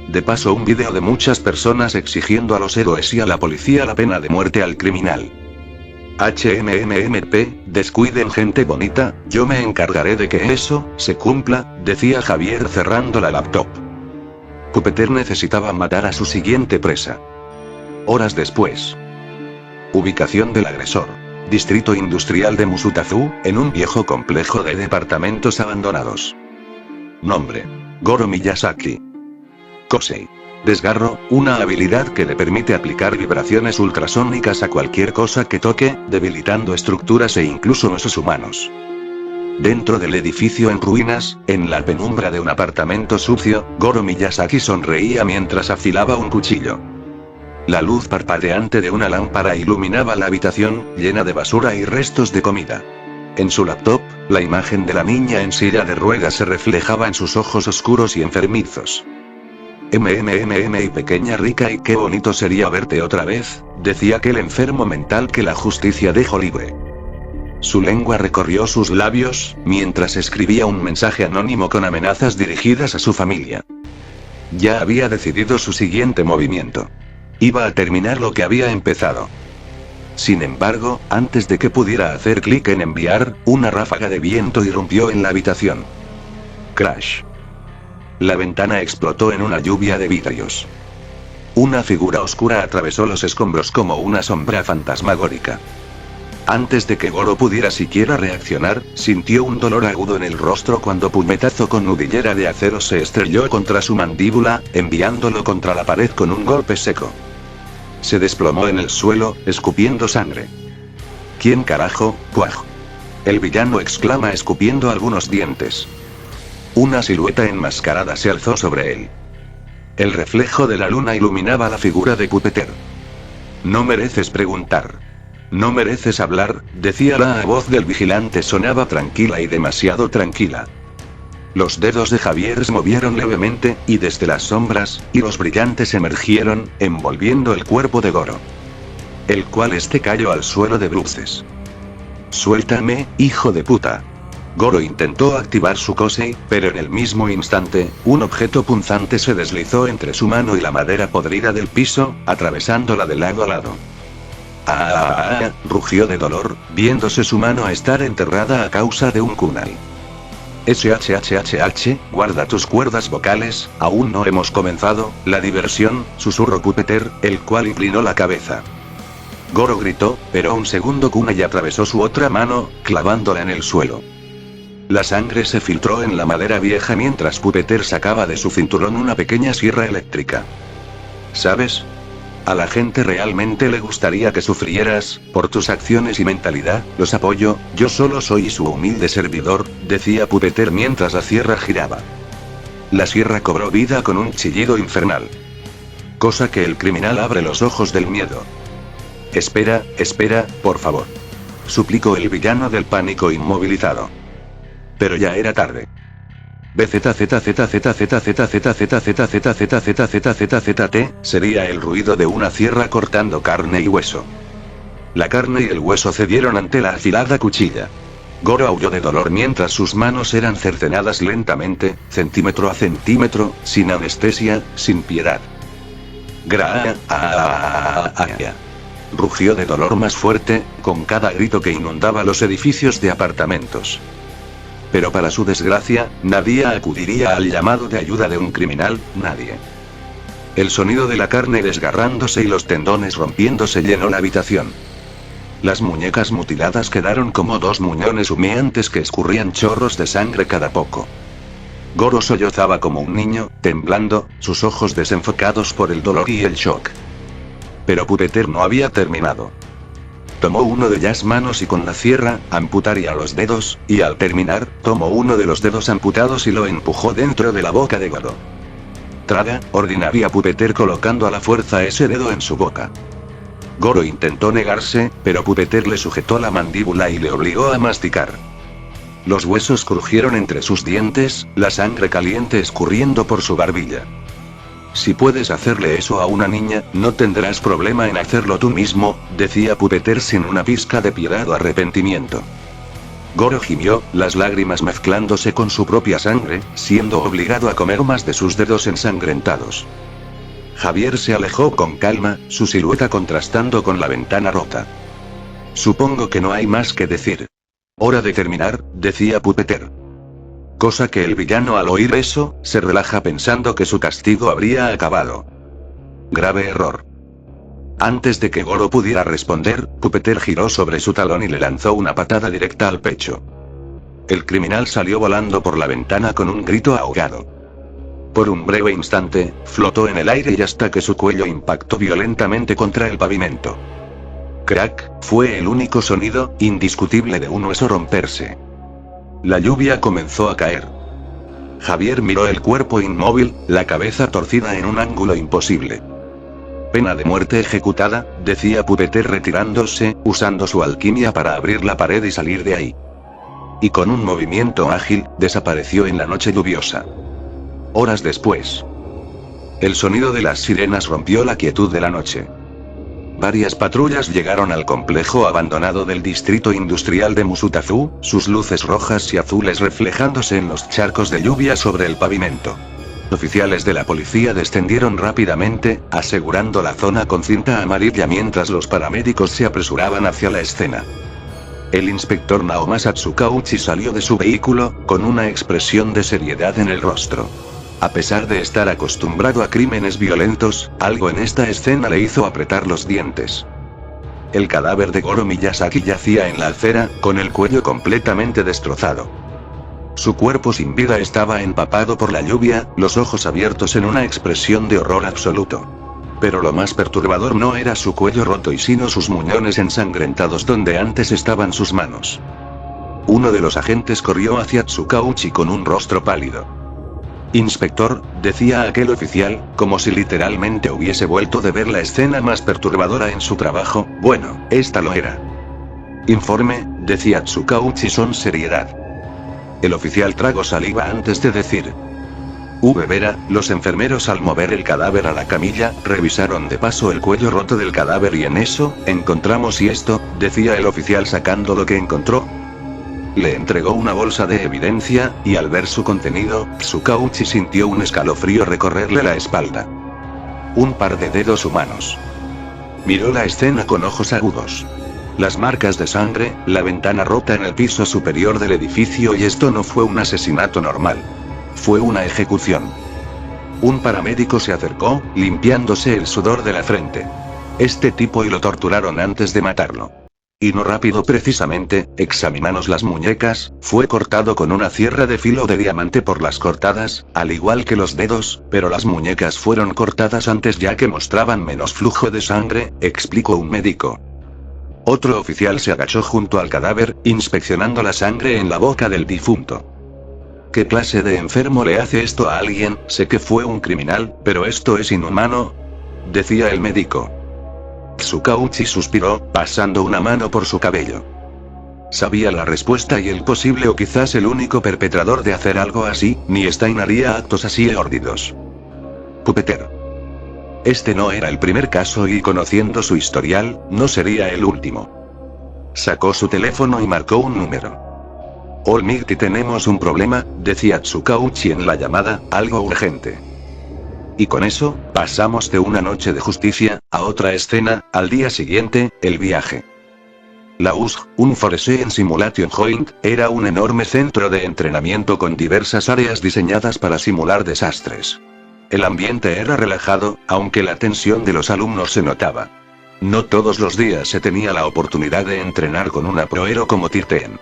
De paso un vídeo de muchas personas exigiendo a los héroes y a la policía la pena de muerte al criminal. HMMMP, descuiden gente bonita, yo me encargaré de que eso se cumpla, decía Javier cerrando la laptop. Pupeter necesitaba matar a su siguiente presa. Horas después. Ubicación del agresor. Distrito industrial de Musutazu, en un viejo complejo de departamentos abandonados. Nombre: Goro Miyazaki. Kosei. Desgarro, una habilidad que le permite aplicar vibraciones ultrasónicas a cualquier cosa que toque, debilitando estructuras e incluso huesos humanos. Dentro del edificio en ruinas, en la penumbra de un apartamento sucio, Goro Miyazaki sonreía mientras afilaba un cuchillo. La luz parpadeante de una lámpara iluminaba la habitación, llena de basura y restos de comida. En su laptop, la imagen de la niña en silla de ruedas se reflejaba en sus ojos oscuros y enfermizos. Y pequeña rica, y qué bonito sería verte otra vez, decía aquel enfermo mental que la justicia dejó libre. Su lengua recorrió sus labios, mientras escribía un mensaje anónimo con amenazas dirigidas a su familia. Ya había decidido su siguiente movimiento. Iba a terminar lo que había empezado. Sin embargo, antes de que pudiera hacer clic en enviar, una ráfaga de viento irrumpió en la habitación. Crash. La ventana explotó en una lluvia de vidrios. Una figura oscura atravesó los escombros como una sombra fantasmagórica. Antes de que Goro pudiera siquiera reaccionar, sintió un dolor agudo en el rostro cuando puñetazo con nudillera de acero se estrelló contra su mandíbula, enviándolo contra la pared con un golpe seco. Se desplomó en el suelo, escupiendo sangre. ¿Quién carajo? ¡Cuaj! El villano exclama escupiendo algunos dientes. Una silueta enmascarada se alzó sobre él. El reflejo de la luna iluminaba la figura de Pupeter. No mereces preguntar. No mereces hablar, decía la voz del vigilante, sonaba tranquila y demasiado tranquila. Los dedos de Javier se movieron levemente, y desde las sombras, hilos brillantes emergieron, envolviendo el cuerpo de Goro. El cual cayó al suelo de bruces. Suéltame, hijo de puta. Goro intentó activar su Kosei, pero en el mismo instante, un objeto punzante se deslizó entre su mano y la madera podrida del piso, atravesándola de lado a lado. Rugió de dolor, viéndose su mano estar enterrada a causa de un kunai. Guarda tus cuerdas vocales, aún no hemos comenzado la diversión, susurró Pupeter, el cual inclinó la cabeza. Goro gritó, pero un segundo kunai atravesó su otra mano, clavándola en el suelo. La sangre se filtró en la madera vieja mientras Pupeter sacaba de su cinturón una pequeña sierra eléctrica. ¿Sabes? A la gente realmente le gustaría que sufrieras, por tus acciones y mentalidad, los apoyo, yo solo soy su humilde servidor, decía Pupeter mientras la sierra giraba. La sierra cobró vida con un chillido infernal. Cosa que el criminal abre los ojos del miedo. Espera, por favor. Suplicó el villano del pánico inmovilizado. Pero ya era tarde. Sería el ruido de una sierra cortando carne y hueso. La carne y el hueso cedieron ante la afilada cuchilla. Goro aulló de dolor mientras sus manos eran cercenadas lentamente, centímetro a centímetro, sin anestesia, sin piedad. Rugió de dolor más fuerte, con cada grito que inundaba los edificios de apartamentos. Pero para su desgracia, nadie acudiría al llamado de ayuda de un criminal, nadie. El sonido de la carne desgarrándose y los tendones rompiéndose llenó la habitación. Las muñecas mutiladas quedaron como dos muñones humeantes que escurrían chorros de sangre cada poco. Goro sollozaba como un niño, temblando, sus ojos desenfocados por el dolor y el shock. Pero Pupeter no había terminado. Tomó uno de las manos y con la sierra, amputaría los dedos, y al terminar, tomó uno de los dedos amputados y lo empujó dentro de la boca de Goro. Traga, ordinaría Pupeter colocando a la fuerza ese dedo en su boca. Goro intentó negarse, pero Pupeter le sujetó la mandíbula y le obligó a masticar. Los huesos crujieron entre sus dientes, la sangre caliente escurriendo por su barbilla. Si puedes hacerle eso a una niña, no tendrás problema en hacerlo tú mismo, decía Pupeter sin una pizca de piedad o arrepentimiento. Goro gimió, las lágrimas mezclándose con su propia sangre, siendo obligado a comer más de sus dedos ensangrentados. Javier se alejó con calma, su silueta contrastando con la ventana rota. Supongo que no hay más que decir. Hora de terminar, decía Pupeter. Cosa que el villano al oír eso, se relaja pensando que su castigo habría acabado. Grave error. Antes de que Goro pudiera responder, Pupeter giró sobre su talón y le lanzó una patada directa al pecho. El criminal salió volando por la ventana con un grito ahogado. Por un breve instante, flotó en el aire y hasta que su cuello impactó violentamente contra el pavimento. Crack, fue el único sonido, indiscutible de un hueso romperse. La lluvia comenzó a caer. Javier miró el cuerpo inmóvil, la cabeza torcida en un ángulo imposible. Pena de muerte ejecutada, decía Pupeter retirándose, usando su alquimia para abrir la pared y salir de ahí. Y con un movimiento ágil, desapareció en la noche lluviosa. Horas después. El sonido de las sirenas rompió la quietud de la noche. Varias patrullas llegaron al complejo abandonado del distrito industrial de Musutazú, sus luces rojas y azules reflejándose en los charcos de lluvia sobre el pavimento. Oficiales de la policía descendieron rápidamente, asegurando la zona con cinta amarilla mientras los paramédicos se apresuraban hacia la escena. El inspector Naomasa Tsukauchi salió de su vehículo, con una expresión de seriedad en el rostro. A pesar de estar acostumbrado a crímenes violentos, algo en esta escena le hizo apretar los dientes. El cadáver de Goro Miyazaki yacía en la acera, con el cuello completamente destrozado. Su cuerpo sin vida estaba empapado por la lluvia, los ojos abiertos en una expresión de horror absoluto. Pero lo más perturbador no era su cuello roto y sino sus muñones ensangrentados donde antes estaban sus manos. Uno de los agentes corrió hacia Tsukauchi con un rostro pálido. Inspector, decía aquel oficial, como si literalmente hubiese vuelto de ver la escena más perturbadora en su trabajo. Bueno, esta lo era. Informe, decía Tsukauchi con seriedad. El oficial tragó saliva antes de decir. Vera, los enfermeros al mover el cadáver a la camilla, revisaron de paso el cuello roto del cadáver y en eso, encontramos y esto, decía el oficial sacando lo que encontró. Le entregó una bolsa de evidencia, y al ver su contenido, Tsukauchi sintió un escalofrío recorrerle la espalda. Un par de dedos humanos. Miró la escena con ojos agudos. Las marcas de sangre, la ventana rota en el piso superior del edificio y esto no fue un asesinato normal. Fue una ejecución. Un paramédico se acercó, limpiándose el sudor de la frente. Este tipo y lo torturaron antes de matarlo. Y no rápido precisamente, examinamos las muñecas, fue cortado con una sierra de filo de diamante por las cortadas, al igual que los dedos, pero las muñecas fueron cortadas antes ya que mostraban menos flujo de sangre, explicó un médico. Otro oficial se agachó junto al cadáver, inspeccionando la sangre en la boca del difunto. ¿Qué clase de enfermo le hace esto a alguien? Sé que fue un criminal, pero esto es inhumano, decía el médico. Tsukauchi suspiró, pasando una mano por su cabello. Sabía la respuesta y el posible o quizás el único perpetrador de hacer algo así, ni Stein haría actos así sórdidos. Pupeter. Este no era el primer caso y conociendo su historial, no sería el último. Sacó su teléfono y marcó un número. Olmigti, tenemos un problema, decía Tsukauchi en la llamada, algo urgente. Y con eso, pasamos de una noche de justicia, a otra escena, al día siguiente, el viaje. La USG, un Force Simulation Joint, era un enorme centro de entrenamiento con diversas áreas diseñadas para simular desastres. El ambiente era relajado, aunque la tensión de los alumnos se notaba. No todos los días se tenía la oportunidad de entrenar con una proero como Tirten.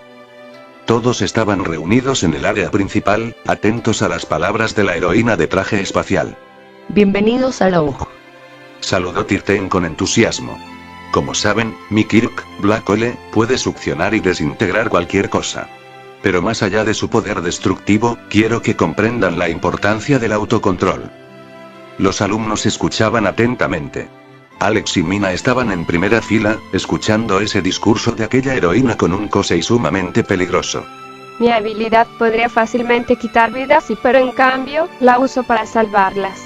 Todos estaban reunidos en el área principal, atentos a las palabras de la heroína de traje espacial. Bienvenidos a la UG. Saludó Tirten con entusiasmo. Como saben, mi Kirk, Black Hole, puede succionar y desintegrar cualquier cosa. Pero más allá de su poder destructivo, quiero que comprendan la importancia del autocontrol. Los alumnos escuchaban atentamente. Alex y Mina estaban en primera fila, escuchando ese discurso de aquella heroína con un Kosei sumamente peligroso. Mi habilidad podría fácilmente quitar vidas pero en cambio, la uso para salvarlas.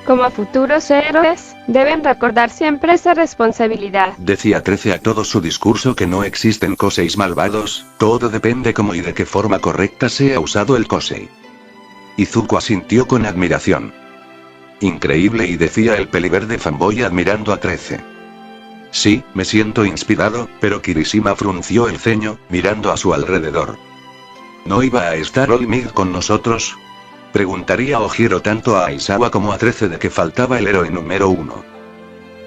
Como futuros héroes, deben recordar siempre esa responsabilidad. Decía 13 a todo su discurso que no existen Koseis malvados, todo depende cómo y de qué forma correcta sea usado el Kosei. Izuku asintió con admiración. Increíble, y decía el peliverde fanboy admirando a 13. Sí, me siento inspirado, pero Kirishima frunció el ceño, mirando a su alrededor. ¿No iba a estar Olmig con nosotros? Preguntaría Ojiro tanto a Aizawa como a 13 de que faltaba el héroe número 1.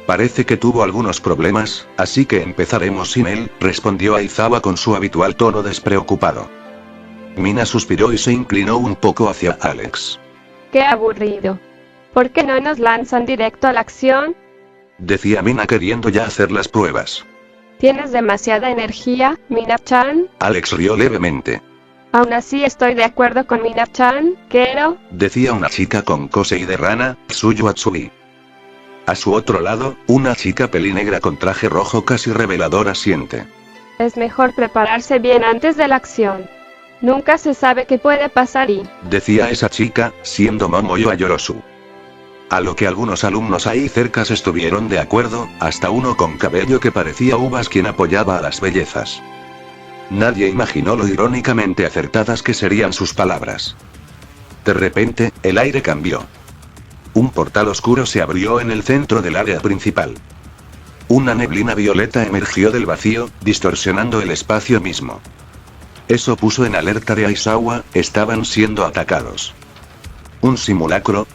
Parece que tuvo algunos problemas, así que empezaremos sin él, respondió Aizawa con su habitual tono despreocupado. Mina suspiró y se inclinó un poco hacia Alex. Qué aburrido. ¿Por qué no nos lanzan directo a la acción? Decía Mina queriendo ya hacer las pruebas. Tienes demasiada energía, Mina-chan. Alex rió levemente. Aún así estoy de acuerdo con Mina-chan, quiero. Decía una chica con kosei de rana, Tsuyu Atsui. A su otro lado, una chica pelinegra con traje rojo casi revelador asiente. Es mejor prepararse bien antes de la acción. Nunca se sabe qué puede pasar y... Decía esa chica, siendo Momoyo Ayorosu. A lo que algunos alumnos ahí cerca estuvieron de acuerdo, hasta uno con cabello que parecía uvas quien apoyaba a las bellezas. Nadie imaginó lo irónicamente acertadas que serían sus palabras. De repente, el aire cambió. Un portal oscuro se abrió en el centro del área principal. Una neblina violeta emergió del vacío, distorsionando el espacio mismo. Eso puso en alerta de Aizawa, estaban siendo atacados. ¿Un simulacro?,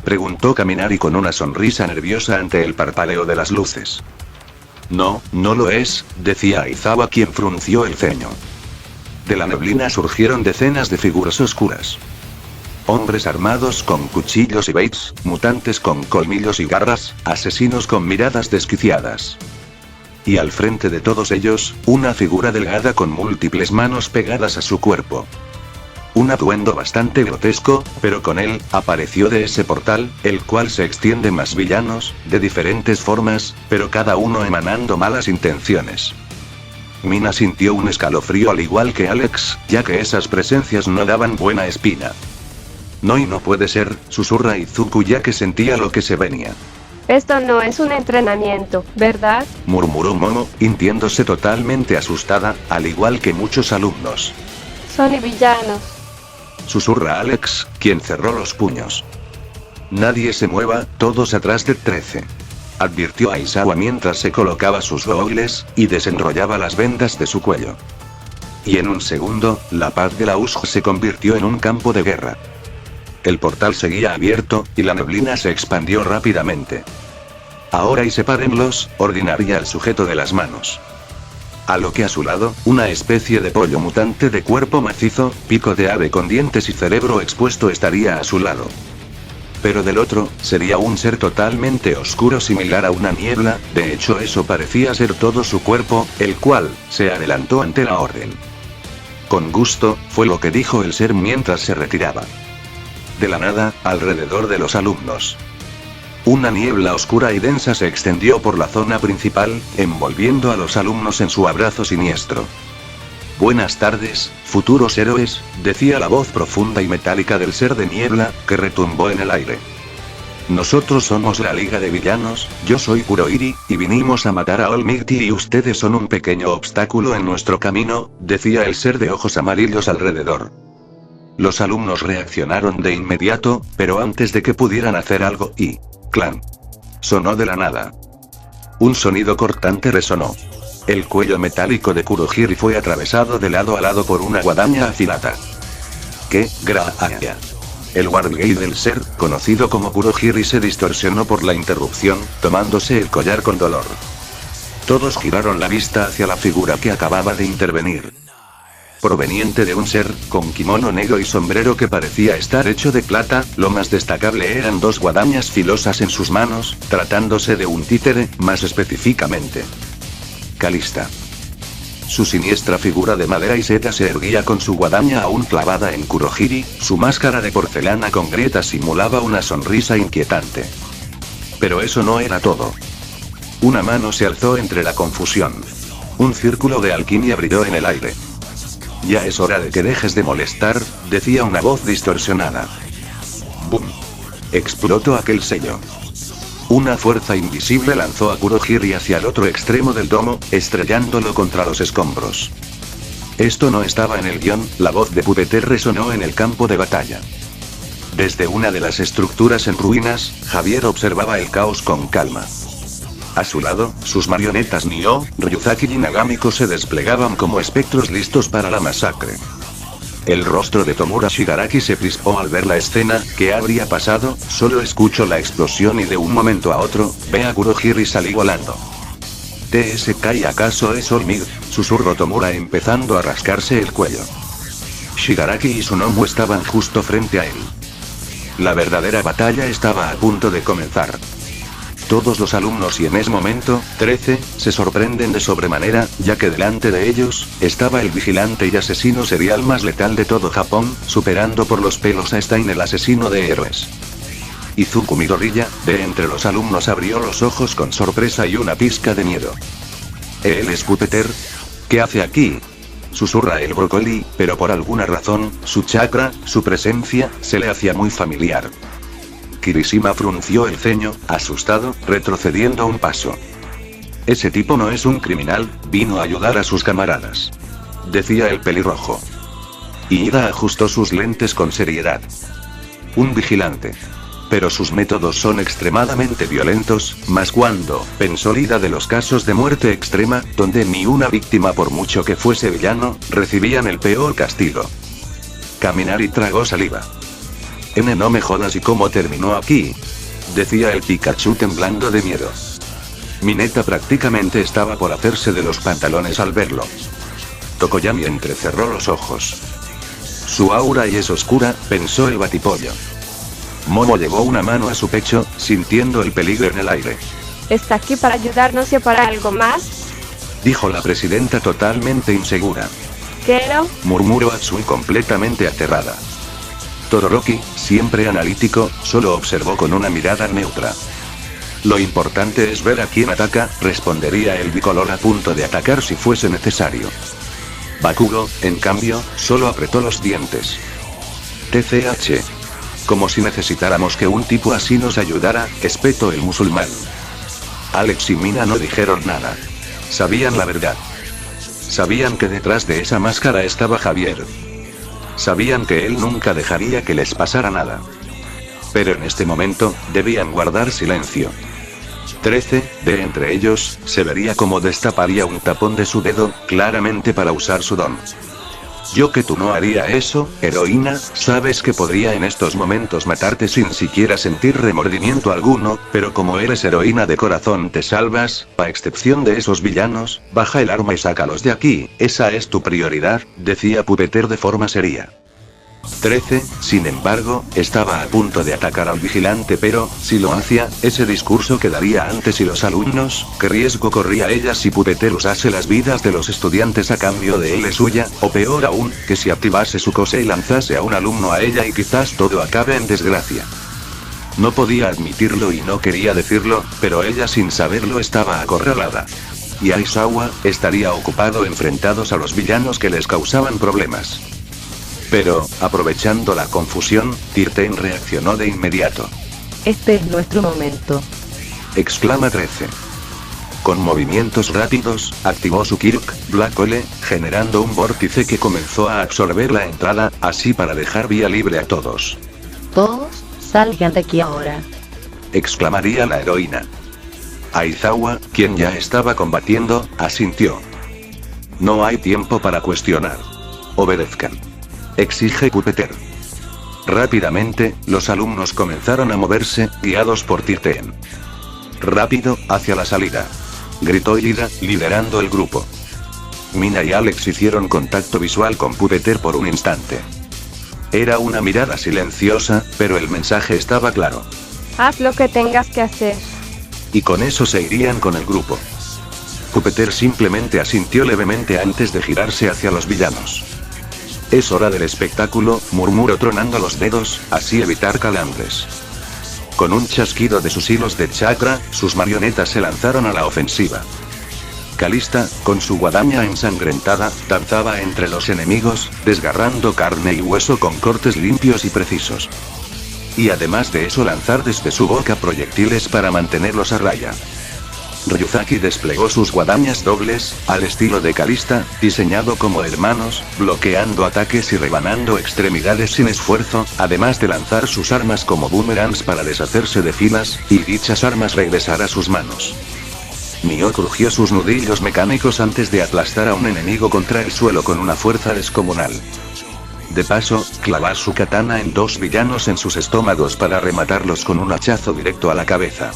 preguntó Kaminari con una sonrisa nerviosa ante el parpadeo de las luces. No, no lo es, decía Aizawa quien frunció el ceño. De la neblina surgieron decenas de figuras oscuras. Hombres armados con cuchillos y baits, mutantes con colmillos y garras, asesinos con miradas desquiciadas. Y al frente de todos ellos, una figura delgada con múltiples manos pegadas a su cuerpo. Un atuendo bastante grotesco, pero con él, apareció de ese portal, el cual se extiende más villanos, de diferentes formas, pero cada uno emanando malas intenciones. Mina sintió un escalofrío al igual que Alex, ya que esas presencias no daban buena espina. No y no puede ser, susurra Izuku ya que sentía lo que se venía. Esto no es un entrenamiento, ¿verdad?, murmuró Momo, sintiéndose totalmente asustada, al igual que muchos alumnos. Son villanos. Susurra Alex, quien cerró los puños. Nadie se mueva, todos atrás de 13. Advirtió Aizawa mientras se colocaba sus googles, y desenrollaba las vendas de su cuello. Y en un segundo, la paz de la USJ se convirtió en un campo de guerra. El portal seguía abierto, y la neblina se expandió rápidamente. Ahora y sepárenlos, ordenaría el sujeto de las manos. A lo que a su lado, una especie de pollo mutante de cuerpo macizo, pico de ave con dientes y cerebro expuesto estaría a su lado. Pero del otro, sería un ser totalmente oscuro similar a una niebla, de hecho eso parecía ser todo su cuerpo, el cual, se adelantó ante la orden. Con gusto, fue lo que dijo el ser mientras se retiraba. De la nada, alrededor de los alumnos. Una niebla oscura y densa se extendió por la zona principal, envolviendo a los alumnos en su abrazo siniestro. Buenas tardes, futuros héroes, decía la voz profunda y metálica del ser de niebla, que retumbó en el aire. Nosotros somos la Liga de Villanos, yo soy Kurohiri, y vinimos a matar a All Mighty y ustedes son un pequeño obstáculo en nuestro camino, decía el ser de ojos amarillos alrededor. Los alumnos reaccionaron de inmediato, pero antes de que pudieran hacer algo, ¡clan! Sonó de la nada. Un sonido cortante resonó. El cuello metálico de Kurohiri fue atravesado de lado a lado por una guadaña afilada. ¡Qué gracia! El Wargate del ser, conocido como Kurohiri, se distorsionó por la interrupción, tomándose el collar con dolor. Todos giraron la vista hacia la figura que acababa de intervenir. Proveniente de un ser, con kimono negro y sombrero que parecía estar hecho de plata, lo más destacable eran dos guadañas filosas en sus manos, tratándose de un títere, más específicamente. Calista. Su siniestra figura de madera y seta se erguía con su guadaña aún clavada en Kurohiri, su máscara de porcelana con grietas simulaba una sonrisa inquietante. Pero eso no era todo. Una mano se alzó entre la confusión. Un círculo de alquimia brilló en el aire. Ya es hora de que dejes de molestar, decía una voz distorsionada. ¡Bum! Explotó aquel sello. Una fuerza invisible lanzó a Kurohiri hacia el otro extremo del domo, estrellándolo contra los escombros. Esto no estaba en el guión, la voz de Pupeter resonó en el campo de batalla. Desde una de las estructuras en ruinas, Javier observaba el caos con calma. A su lado, sus marionetas Nioh, Ryuzaki y Nagamiko se desplegaban como espectros listos para la masacre. El rostro de Tomura Shigaraki se crispó al ver la escena. ¿Qué habría pasado? Solo escucho la explosión y de un momento a otro, ve a Kurohiri salir volando. ¿TSK y acaso es All Might? Susurró Tomura empezando a rascarse el cuello. Shigaraki y Tsunomu estaban justo frente a él. La verdadera batalla estaba a punto de comenzar. Todos los alumnos y en ese momento, 13, se sorprenden de sobremanera, ya que delante de ellos, estaba el vigilante y asesino serial más letal de todo Japón, superando por los pelos a Stein, el asesino de héroes. Izuku Midoriya, de entre los alumnos, abrió los ojos con sorpresa y una pizca de miedo. ¿Él es Pupeter? ¿Qué hace aquí?, susurra el brócoli, pero por alguna razón, su chakra, su presencia, se le hacía muy familiar. Kirishima frunció el ceño, asustado, retrocediendo un paso. Ese tipo no es un criminal, vino a ayudar a sus camaradas, decía el pelirrojo. Ida ajustó sus lentes con seriedad. Un vigilante. Pero sus métodos son extremadamente violentos, más cuando, pensó Ida, de los casos de muerte extrema, donde ni una víctima, por mucho que fuese villano, recibían el peor castigo. Kaminari tragó saliva. No me jodas, ¿y cómo terminó aquí?, decía el Pikachu temblando de miedo. Mineta prácticamente estaba por hacerse de los pantalones al verlo. Tokoyami entrecerró los ojos. Su aura y es oscura, pensó el batipollo. Momo llevó una mano a su pecho, sintiendo el peligro en el aire. ¿Está aquí para ayudarnos y para algo más?, dijo la presidenta totalmente insegura. ¿Quiero?, murmuró Atsui completamente aterrada. Todoroki, siempre analítico, solo observó con una mirada neutra. Lo importante es ver a quién ataca, respondería el bicolor, a punto de atacar si fuese necesario. Bakugo, en cambio, solo apretó los dientes. TCH. Como si necesitáramos que un tipo así nos ayudara, espetó el musulmán. Alex y Mina no dijeron nada. Sabían la verdad. Sabían que detrás de esa máscara estaba Javier. Sabían que él nunca dejaría que les pasara nada. Pero en este momento, debían guardar silencio. 13, de entre ellos, se vería como destaparía un tapón de su dedo, claramente para usar su don. Yo que tú no haría eso, heroína, sabes que podría en estos momentos matarte sin siquiera sentir remordimiento alguno, pero como eres heroína de corazón te salvas, a excepción de esos villanos, baja el arma y sácalos de aquí, esa es tu prioridad, decía Pupeter de forma seria. 13, sin embargo, estaba a punto de atacar al vigilante, pero, si lo hacía, ese discurso quedaría antes y los alumnos, ¿qué riesgo corría ella si Pupeter usase las vidas de los estudiantes a cambio de él y suya, o peor aún, que si activase su cosa y lanzase a un alumno a ella y quizás todo acabe en desgracia? No podía admitirlo y no quería decirlo, pero ella sin saberlo estaba acorralada. Y Aizawa, estaría ocupado enfrentados a los villanos que les causaban problemas. Pero, aprovechando la confusión, Tirten reaccionó de inmediato. Este es nuestro momento, exclama 13. Con movimientos rápidos, activó su Kirk, Black Hole, generando un vórtice que comenzó a absorber la entrada, así para dejar vía libre a todos. Todos, salgan de aquí ahora, exclamaría la heroína. Aizawa, quien ya estaba combatiendo, asintió. No hay tiempo para cuestionar. Obedezcan, exige Pupeter. Rápidamente, los alumnos comenzaron a moverse, guiados por Tirten. Rápido, hacia la salida, gritó Ida, liderando el grupo. Mina y Alex hicieron contacto visual con Pupeter por un instante. Era una mirada silenciosa, pero el mensaje estaba claro. Haz lo que tengas que hacer. Y con eso se irían con el grupo. Pupeter simplemente asintió levemente antes de girarse hacia los villanos. Es hora del espectáculo, murmuró tronando los dedos, así evitar calambres. Con un chasquido de sus hilos de chakra, sus marionetas se lanzaron a la ofensiva. Calista, con su guadaña ensangrentada, danzaba entre los enemigos, desgarrando carne y hueso con cortes limpios y precisos. Y además de eso lanzar desde su boca proyectiles para mantenerlos a raya. Ryuzaki desplegó sus guadañas dobles, al estilo de Calista, diseñado como hermanos, bloqueando ataques y rebanando extremidades sin esfuerzo, además de lanzar sus armas como boomerangs para deshacerse de filas, y dichas armas regresar a sus manos. Mio crujió sus nudillos mecánicos antes de aplastar a un enemigo contra el suelo con una fuerza descomunal. De paso, clavó su katana en dos villanos en sus estómagos para rematarlos con un hachazo directo a la cabeza.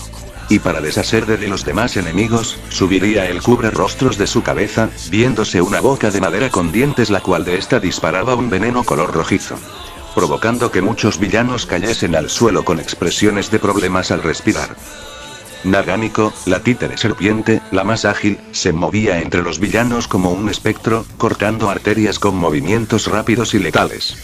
Y para deshacer de los demás enemigos, subiría el cubre-rostros de su cabeza, viéndose una boca de madera con dientes la cual de esta disparaba un veneno color rojizo, provocando que muchos villanos cayesen al suelo con expresiones de problemas al respirar. Nagánico, la títere serpiente, la más ágil, se movía entre los villanos como un espectro, cortando arterias con movimientos rápidos y letales.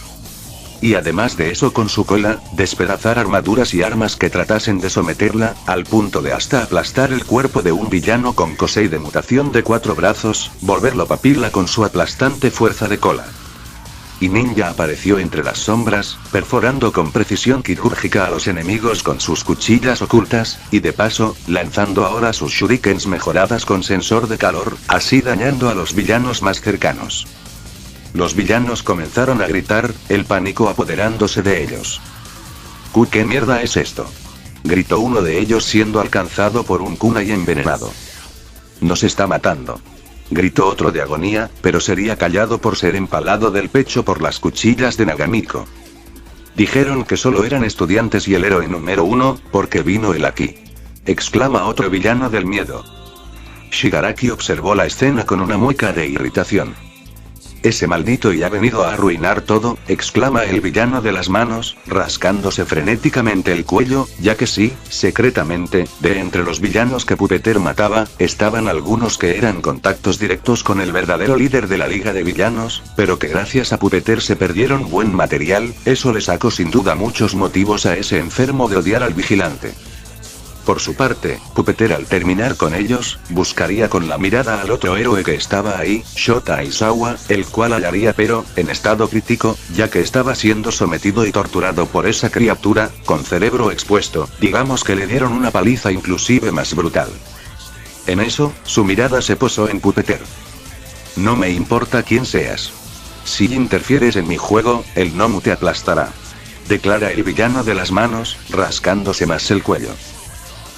Y además de eso, con su cola, despedazar armaduras y armas que tratasen de someterla, al punto de hasta aplastar el cuerpo de un villano con Kosei de mutación de 4 brazos, volverlo papilla con su aplastante fuerza de cola. Y Ninja apareció entre las sombras, perforando con precisión quirúrgica a los enemigos con sus cuchillas ocultas, y de paso, lanzando ahora sus shurikens mejoradas con sensor de calor, así dañando a los villanos más cercanos. Los villanos comenzaron a gritar, el pánico apoderándose de ellos. ¿Qué mierda es esto?, gritó uno de ellos siendo alcanzado por un kunai envenenado. Nos está matando, gritó otro de agonía, pero sería callado por ser empalado del pecho por las cuchillas de Nagánico. Dijeron que solo eran estudiantes y el héroe número 1, porque vino él aquí, exclama otro villano del miedo. Shigaraki observó la escena con una mueca de irritación. Ese maldito y ha venido a arruinar todo, exclama el villano de las manos, rascándose frenéticamente el cuello, ya que sí, secretamente, de entre los villanos que Pupeter mataba, estaban algunos que eran contactos directos con el verdadero líder de la liga de villanos, pero que gracias a Pupeter se perdieron buen material, eso le sacó sin duda muchos motivos a ese enfermo de odiar al vigilante. Por su parte, Pupeter al terminar con ellos, buscaría con la mirada al otro héroe que estaba ahí, Shota Aizawa, el cual hallaría pero, en estado crítico, ya que estaba siendo sometido y torturado por esa criatura, con cerebro expuesto, digamos que le dieron una paliza inclusive más brutal. En eso, su mirada se posó en Pupeter. No me importa quién seas. Si interfieres en mi juego, el Nomu te aplastará, declara el villano de las manos, rascándose más el cuello.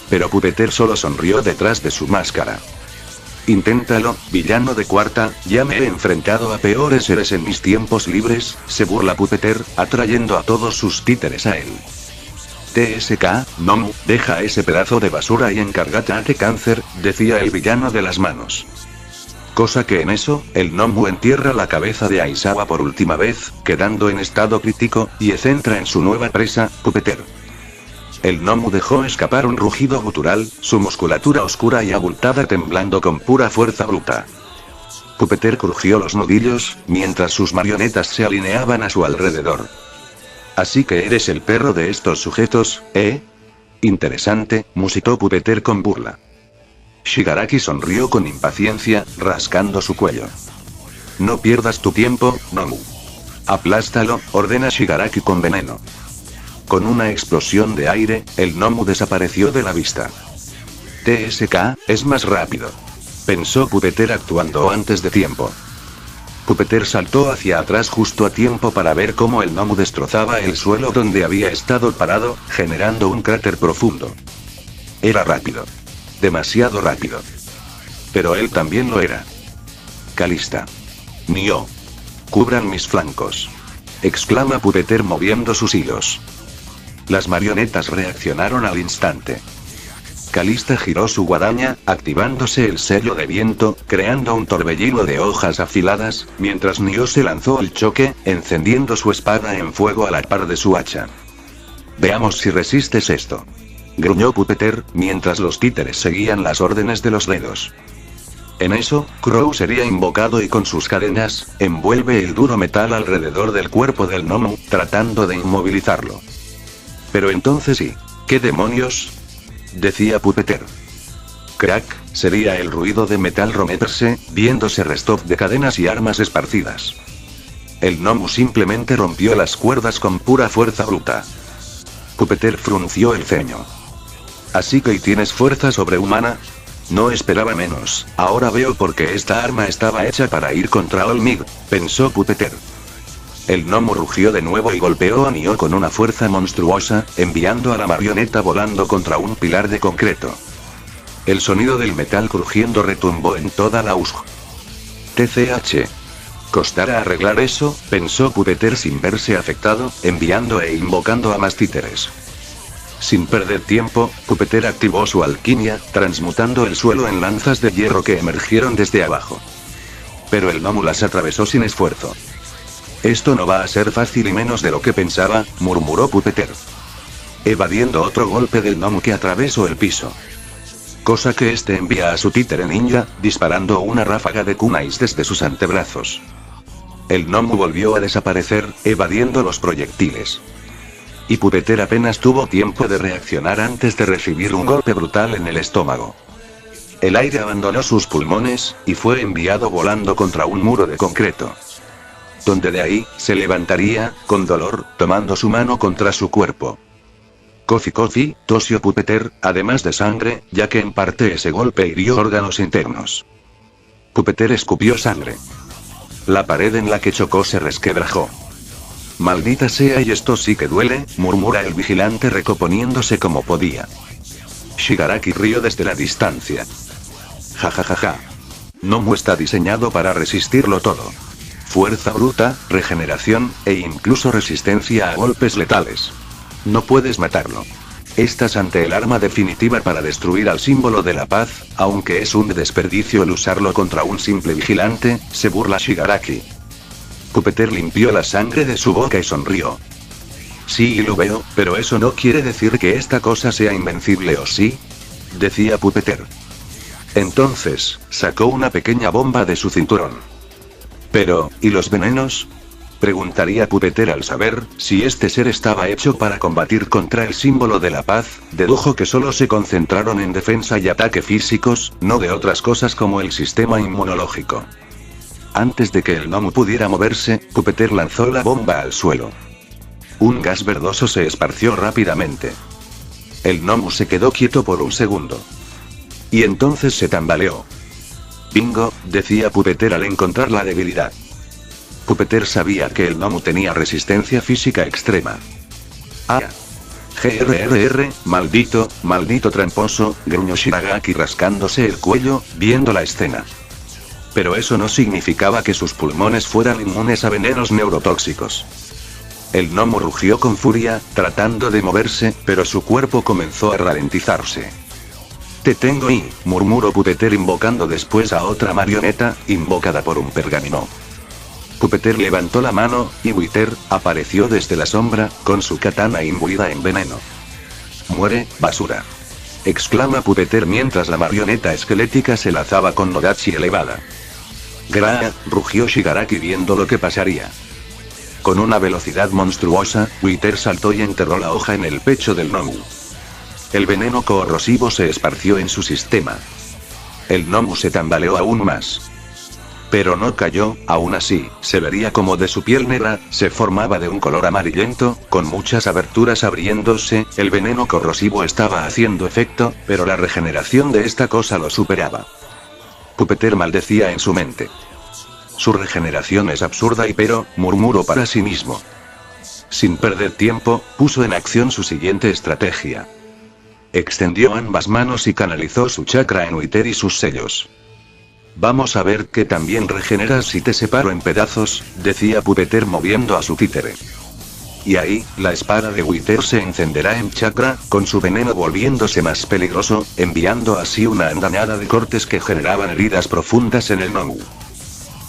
Pero Pupeter solo sonrió detrás de su máscara. Inténtalo, villano de cuarta, ya me he enfrentado a peores seres en mis tiempos libres, se burla Pupeter, atrayendo a todos sus títeres a él. TSK, Nomu, deja ese pedazo de basura y encárgate a cáncer, decía el villano de las manos. Cosa que en eso, el Nomu entierra la cabeza de Aizawa por última vez, quedando en estado crítico, y centra en su nueva presa, Pupeter. El Nomu dejó escapar un rugido gutural, su musculatura oscura y abultada temblando con pura fuerza bruta. Pupeter crujió los nudillos, mientras sus marionetas se alineaban a su alrededor. Así que eres el perro de estos sujetos, ¿eh? Interesante, musitó Pupeter con burla. Shigaraki sonrió con impaciencia, rascando su cuello. No pierdas tu tiempo, Nomu. Aplástalo, ordena Shigaraki con veneno. Con una explosión de aire, el Nomu desapareció de la vista. TSK, es más rápido, pensó Pupeter actuando antes de tiempo. Pupeter saltó hacia atrás justo a tiempo para ver cómo el Nomu destrozaba el suelo donde había estado parado, generando un cráter profundo. Era rápido. Demasiado rápido. Pero él también lo era. Calista. Nioh. Cubran mis flancos, exclama Pupeter moviendo sus hilos. Las marionetas reaccionaron al instante. Calista giró su guadaña, activándose el sello de viento, creando un torbellino de hojas afiladas, mientras Nioh se lanzó al choque, encendiendo su espada en fuego a la par de su hacha. Veamos si resistes esto, gruñó Pupeter, mientras los títeres seguían las órdenes de los dedos. En eso, Crow sería invocado y con sus cadenas, envuelve el duro metal alrededor del cuerpo del Nomu, tratando de inmovilizarlo. Pero entonces sí, ¿qué demonios?, decía Pupeter. Crack, sería el ruido de metal romperse, viéndose restos de cadenas y armas esparcidas. El Nomu simplemente rompió las cuerdas con pura fuerza bruta. Pupeter frunció el ceño. ¿Así que tienes fuerza sobrehumana? No esperaba menos, ahora veo por qué esta arma estaba hecha para ir contra Olmig, pensó Pupeter. El Nomu rugió de nuevo y golpeó a Nioh con una fuerza monstruosa, enviando a la marioneta volando contra un pilar de concreto. El sonido del metal crujiendo retumbó en toda la USG. TCH. ¿Costará arreglar eso?, pensó Pupeter sin verse afectado, enviando e invocando a más títeres. Sin perder tiempo, Pupeter activó su alquimia, transmutando el suelo en lanzas de hierro que emergieron desde abajo. Pero el gnomo las atravesó sin esfuerzo. Esto no va a ser fácil y menos de lo que pensaba, murmuró Pupeter, evadiendo otro golpe del gnomo que atravesó el piso. Cosa que este envía a su títere ninja, disparando una ráfaga de kunais desde sus antebrazos. El gnomo volvió a desaparecer, evadiendo los proyectiles. Y Pupeter apenas tuvo tiempo de reaccionar antes de recibir un golpe brutal en el estómago. El aire abandonó sus pulmones, y fue enviado volando contra un muro de concreto. Donde de ahí, se levantaría, con dolor, tomando su mano contra su cuerpo. Cofi, tosió Pupeter, además de sangre, ya que en parte ese golpe hirió órganos internos. Pupeter escupió sangre. La pared en la que chocó se resquebrajó. Maldita sea, y esto sí que duele, murmura el vigilante recomponiéndose como podía. Shigaraki rió desde la distancia. Ja. Nomu está diseñado para resistirlo todo. Fuerza bruta, regeneración, e incluso resistencia a golpes letales. No puedes matarlo. Estás ante el arma definitiva para destruir al símbolo de la paz, aunque es un desperdicio el usarlo contra un simple vigilante, se burla Shigaraki. Pupeter limpió la sangre de su boca y sonrió. Sí, lo veo, pero eso no quiere decir que esta cosa sea invencible, ¿o sí? Decía Pupeter. Entonces, sacó una pequeña bomba de su cinturón. Pero, ¿y los venenos? Preguntaría Pupeter al saber si este ser estaba hecho para combatir contra el símbolo de la paz. Dedujo que solo se concentraron en defensa y ataque físicos, no de otras cosas como el sistema inmunológico. Antes de que el gnomo pudiera moverse, Pupeter lanzó la bomba al suelo. Un gas verdoso se esparció rápidamente. El gnomo se quedó quieto por un segundo. Y entonces se tambaleó. Bingo, decía Pupeter al encontrar la debilidad. Pupeter sabía que el gnomo tenía resistencia física extrema. ¡Ah! Maldito tramposo, gruñó Shigaraki rascándose el cuello, viendo la escena. Pero eso no significaba que sus pulmones fueran inmunes a venenos neurotóxicos. El gnomo rugió con furia, tratando de moverse, pero su cuerpo comenzó a ralentizarse. Te tengo murmuró Pupeter invocando después a otra marioneta, invocada por un pergamino. Pupeter levantó la mano, y Wither apareció desde la sombra, con su katana imbuida en veneno. Muere, basura. Exclama Pupeter mientras la marioneta esquelética se lanzaba con Nodachi elevada. Gra, rugió Shigaraki viendo lo que pasaría. Con una velocidad monstruosa, Wither saltó y enterró la hoja en el pecho del gnomo. El veneno corrosivo se esparció en su sistema. El gnomo se tambaleó aún más. Pero no cayó, aún así, se vería como de su piel negra, se formaba de un color amarillento, con muchas aberturas abriéndose, el veneno corrosivo estaba haciendo efecto, pero la regeneración de esta cosa lo superaba. Pupeter maldecía en su mente. Su regeneración es absurda murmuró para sí mismo. Sin perder tiempo, puso en acción su siguiente estrategia. Extendió ambas manos y canalizó su chakra en Wither y sus sellos. Vamos a ver que también regeneras si te separo en pedazos, decía Pupeter moviendo a su títere. Y ahí, la espada de Wither se encenderá en chakra, con su veneno volviéndose más peligroso, enviando así una andanada de cortes que generaban heridas profundas en el gnomo.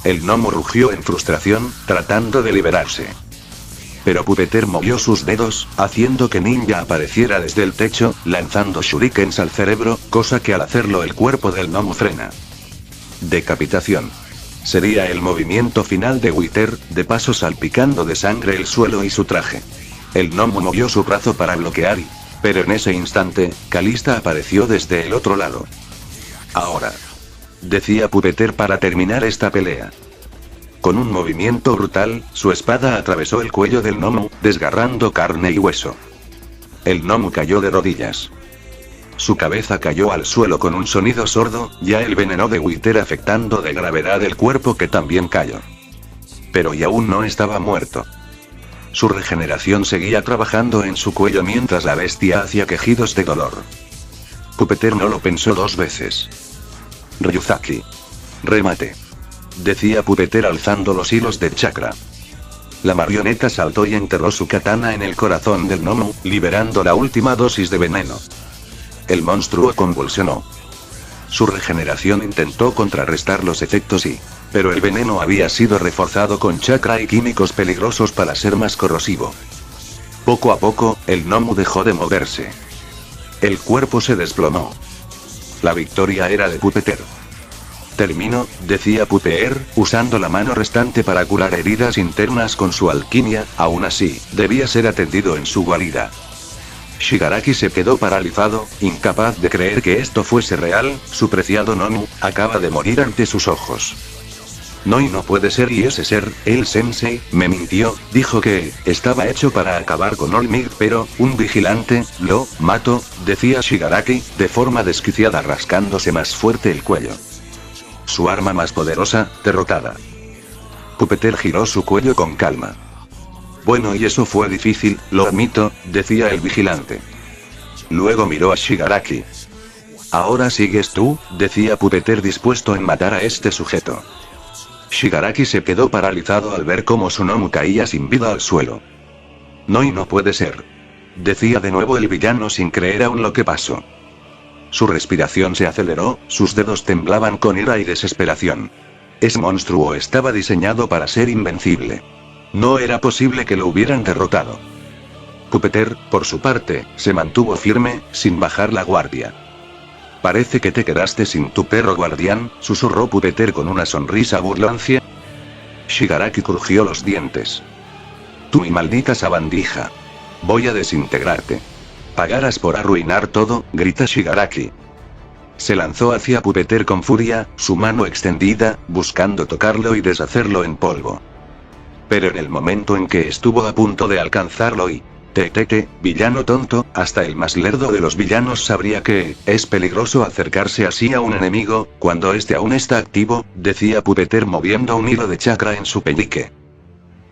El gnomo rugió en frustración, tratando de liberarse. Pero Pupeter movió sus dedos, haciendo que Ninja apareciera desde el techo, lanzando shurikens al cerebro, cosa que al hacerlo el cuerpo del gnomo frena. Decapitación. Sería el movimiento final de Wither, de paso salpicando de sangre el suelo y su traje. El gnomo movió su brazo para bloquear pero en ese instante, Calista apareció desde el otro lado. Ahora. Decía Pupeter para terminar esta pelea. Con un movimiento brutal, su espada atravesó el cuello del gnomo, desgarrando carne y hueso. El gnomo cayó de rodillas. Su cabeza cayó al suelo con un sonido sordo, ya el veneno de Wither afectando de gravedad el cuerpo que también cayó. Pero y aún no estaba muerto. Su regeneración seguía trabajando en su cuello mientras la bestia hacía quejidos de dolor. Pupeter no lo pensó dos veces. Ryuzaki. Remate. Decía Pupeter alzando los hilos de chakra. La marioneta saltó y enterró su katana en el corazón del gnomo, liberando la última dosis de veneno. El monstruo convulsionó. Su regeneración intentó contrarrestar los efectos pero el veneno había sido reforzado con chakra y químicos peligrosos para ser más corrosivo. Poco a poco, el gnomo dejó de moverse. El cuerpo se desplomó. La victoria era de Pupeter. Termino, decía Pupeter, usando la mano restante para curar heridas internas con su alquimia, aún así, debía ser atendido en su guarida. Shigaraki se quedó paralizado, incapaz de creer que esto fuese real, su preciado Nomu, acaba de morir ante sus ojos. No puede ser, y ese ser, el sensei, me mintió, dijo que estaba hecho para acabar con All Might, pero un vigilante lo mató, decía Shigaraki, de forma desquiciada, rascándose más fuerte el cuello. Su arma más poderosa, derrotada. Pupeter giró su cuello con calma. Bueno, y eso fue difícil, lo admito, decía el vigilante. Luego miró a Shigaraki. Ahora sigues tú, decía Pupeter, dispuesto en matar a este sujeto. Shigaraki se quedó paralizado al ver cómo su gnomo caía sin vida al suelo. No puede ser. Decía de nuevo el villano sin creer aún lo que pasó. Su respiración se aceleró, sus dedos temblaban con ira y desesperación. Ese monstruo estaba diseñado para ser invencible. No era posible que lo hubieran derrotado. Pupeter, por su parte, se mantuvo firme, sin bajar la guardia. Parece que te quedaste sin tu perro guardián, susurró Pupeter con una sonrisa burlancia. Shigaraki crujió los dientes. Tú y maldita sabandija. Voy a desintegrarte. Pagarás por arruinar todo, grita Shigaraki. Se lanzó hacia Pupeter con furia, su mano extendida, buscando tocarlo y deshacerlo en polvo. Pero en el momento en que estuvo a punto de alcanzarlo villano tonto, hasta el más lerdo de los villanos sabría que es peligroso acercarse así a un enemigo, cuando este aún está activo, decía Pupeter moviendo un hilo de chakra en su peñique.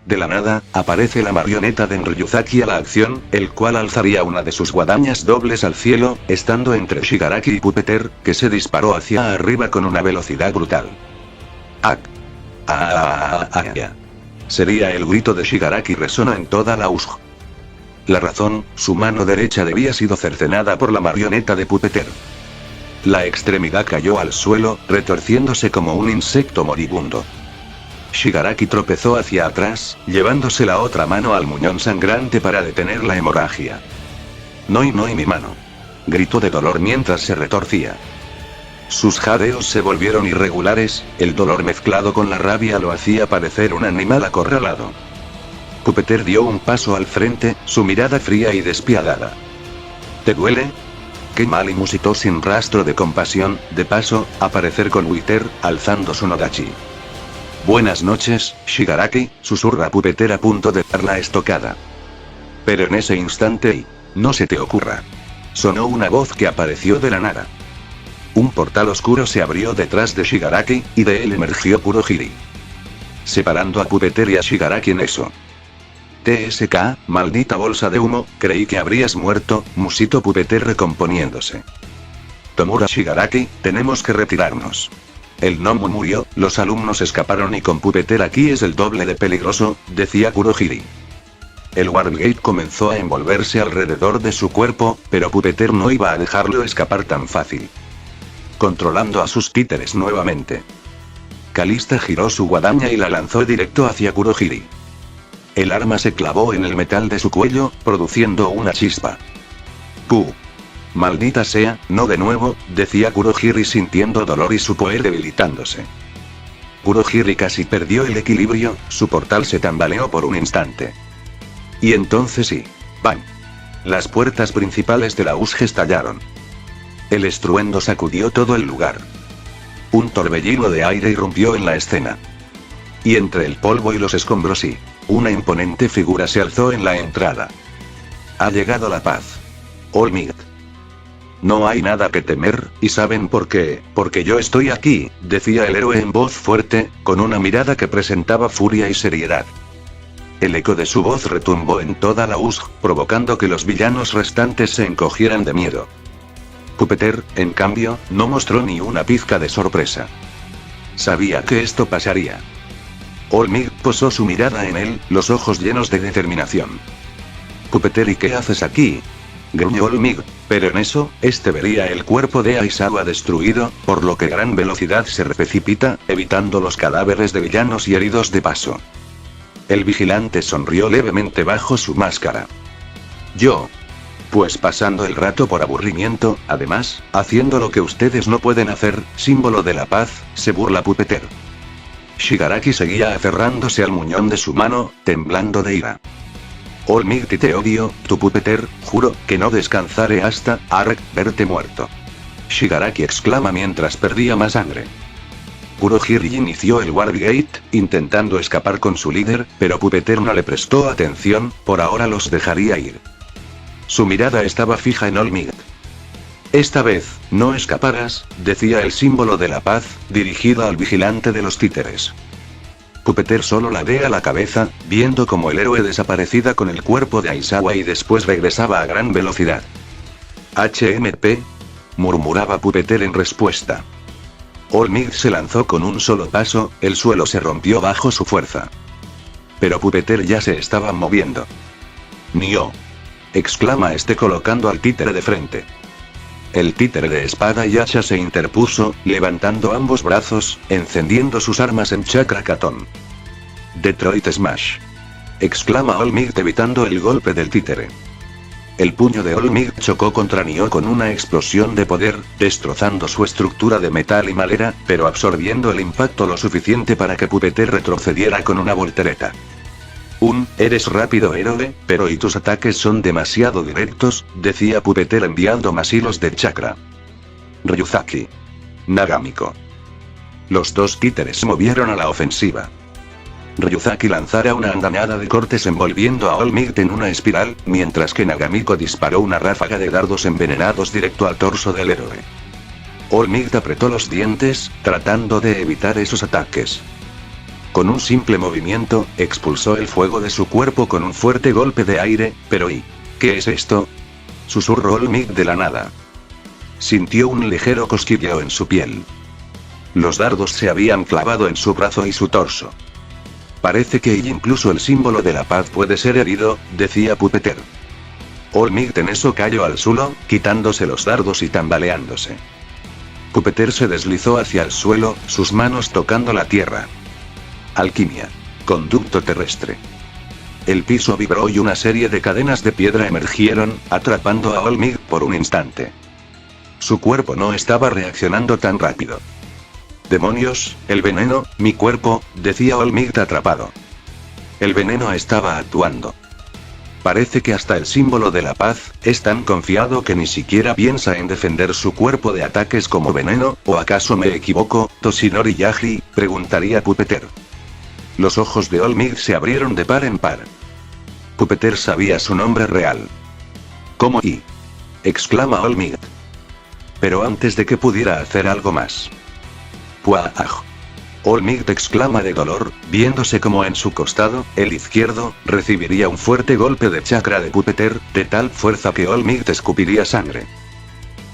De la nada, aparece la marioneta de Ryuzaki a la acción, el cual alzaría una de sus guadañas dobles al cielo, estando entre Shigaraki y Pupeter, que se disparó hacia arriba con una velocidad brutal. Sería el grito de Shigaraki, resonó en toda la USG. La razón, su mano derecha había sido cercenada por la marioneta de Pupeter. La extremidad cayó al suelo, retorciéndose como un insecto moribundo. Shigaraki tropezó hacia atrás, llevándose la otra mano al muñón sangrante para detener la hemorragia. No y mi mano. Gritó de dolor mientras se retorcía. Sus jadeos se volvieron irregulares, el dolor mezclado con la rabia lo hacía parecer un animal acorralado. Pupeter dio un paso al frente, su mirada fría y despiadada. ¿Te duele? Qué mal, y musitó sin rastro de compasión, de paso, aparecer con Wither, alzando su Nodachi. Buenas noches, Shigaraki, susurra Pupeter a punto de dar la estocada. Pero en ese instante, no se te ocurra. Sonó una voz que apareció de la nada. Un portal oscuro se abrió detrás de Shigaraki, y de él emergió Kurohiri. Separando a Pupeter y a Shigaraki en eso. TSK, maldita bolsa de humo, creí que habrías muerto, musitó Pupeter recomponiéndose. Tomura Shigaraki, tenemos que retirarnos. El gnomo murió, los alumnos escaparon y con Pupeter aquí es el doble de peligroso, decía Kurohiri. El Wargate comenzó a envolverse alrededor de su cuerpo, pero Pupeter no iba a dejarlo escapar tan fácil. Controlando a sus títeres nuevamente. Calista giró su guadaña y la lanzó directo hacia Kurohiri. El arma se clavó en el metal de su cuello, produciendo una chispa. ¡Puh! Maldita sea, no de nuevo, decía Kurohiri sintiendo dolor y su poder debilitándose. Kurohiri casi perdió el equilibrio, su portal se tambaleó por un instante. Y entonces sí. ¡Bang! Las puertas principales de la USG estallaron. El estruendo sacudió todo el lugar. Un torbellino de aire irrumpió en la escena. Y entre el polvo y los escombros una imponente figura se alzó en la entrada. Ha llegado la paz. All Might. No hay nada que temer, ¿y saben por qué? Porque yo estoy aquí, decía el héroe en voz fuerte, con una mirada que presentaba furia y seriedad. El eco de su voz retumbó en toda la USG, provocando que los villanos restantes se encogieran de miedo. Pupeter, en cambio, no mostró ni una pizca de sorpresa. Sabía que esto pasaría. Olmig posó su mirada en él, los ojos llenos de determinación. Pupeter, ¿y qué haces aquí? Gruñó Olmig, pero en eso, vería el cuerpo de Aizawa destruido, por lo que a gran velocidad se precipita, evitando los cadáveres de villanos y heridos de paso. El vigilante sonrió levemente bajo su máscara. Yo. Pues pasando el rato por aburrimiento, además, haciendo lo que ustedes no pueden hacer, símbolo de la paz, se burla Pupeter. Shigaraki seguía aferrándose al muñón de su mano, temblando de ira. Olmig, te odio, tu Pupeter, juro que no descansaré hasta, verte muerto. Shigaraki exclama mientras perdía más sangre. Kurohiri inició el Wargate, intentando escapar con su líder, pero Pupeter no le prestó atención, por ahora los dejaría ir. Su mirada estaba fija en Olmig. Esta vez, no escaparás, decía el símbolo de la paz, dirigida al vigilante de los títeres. Pupeter solo ladea la cabeza, viendo como el héroe desaparecía con el cuerpo de Aizawa y después regresaba a gran velocidad. HMP, murmuraba Pupeter en respuesta. Olmig se lanzó con un solo paso, el suelo se rompió bajo su fuerza. Pero Pupeter ya se estaba moviendo. Nio, exclama colocando al títere de frente. El títere de espada y hacha se interpuso, levantando ambos brazos, encendiendo sus armas en chakra Katon. Detroit Smash, exclama Olmig evitando el golpe del títere. El puño de Olmig chocó contra Nioh con una explosión de poder, destrozando su estructura de metal y madera, pero absorbiendo el impacto lo suficiente para que Pupeter retrocediera con una voltereta. Eres rápido héroe, pero y tus ataques son demasiado directos, decía Pupeter enviando más hilos de chakra. Ryuzaki. Nagamiko. Los dos títeres se movieron a la ofensiva. Ryuzaki lanzara una andanada de cortes envolviendo a Olmig en una espiral, mientras que Nagamiko disparó una ráfaga de dardos envenenados directo al torso del héroe. Olmig apretó los dientes, tratando de evitar esos ataques. Con un simple movimiento, expulsó el fuego de su cuerpo con un fuerte golpe de aire, pero ¿qué es esto? Susurró Olmig de la nada. Sintió un ligero cosquilleo en su piel. Los dardos se habían clavado en su brazo y su torso. Parece que incluso el símbolo de la paz puede ser herido, decía Pupeter. Olmig en eso cayó al suelo, quitándose los dardos y tambaleándose. Pupeter se deslizó hacia el suelo, sus manos tocando la tierra. Alquimia. Conducto terrestre. El piso vibró y una serie de cadenas de piedra emergieron, atrapando a Olmig por un instante. Su cuerpo no estaba reaccionando tan rápido. Demonios, el veneno, mi cuerpo, decía Olmig atrapado. El veneno estaba actuando. Parece que hasta el símbolo de la paz es tan confiado que ni siquiera piensa en defender su cuerpo de ataques como veneno, ¿o acaso me equivoco, Toshinori Yaji?, preguntaría Pupeter. Los ojos de Olmig se abrieron de par en par. Pupeter sabía su nombre real. ¿Cómo y? Exclama Olmig. Pero antes de que pudiera hacer algo más. ¡Puah! Olmig exclama de dolor, viéndose como en su costado, el izquierdo, recibiría un fuerte golpe de chakra de Pupeter, de tal fuerza que Olmig escupiría sangre.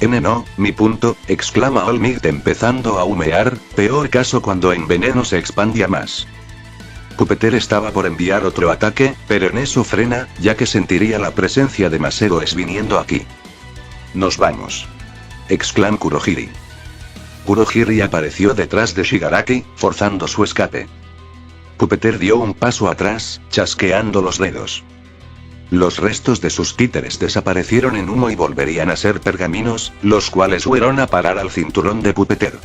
No, mi punto, exclama Olmig empezando a humear, peor caso cuando en veneno se expandía más. Pupeter estaba por enviar otro ataque, pero en eso frena, ya que sentiría la presencia de más héroes viniendo aquí. Nos vamos. Exclama Kurohiri. Kurohiri apareció detrás de Shigaraki, forzando su escape. Pupeter dio un paso atrás, chasqueando los dedos. Los restos de sus títeres desaparecieron en humo y volverían a ser pergaminos, los cuales fueron a parar al cinturón de Pupeter.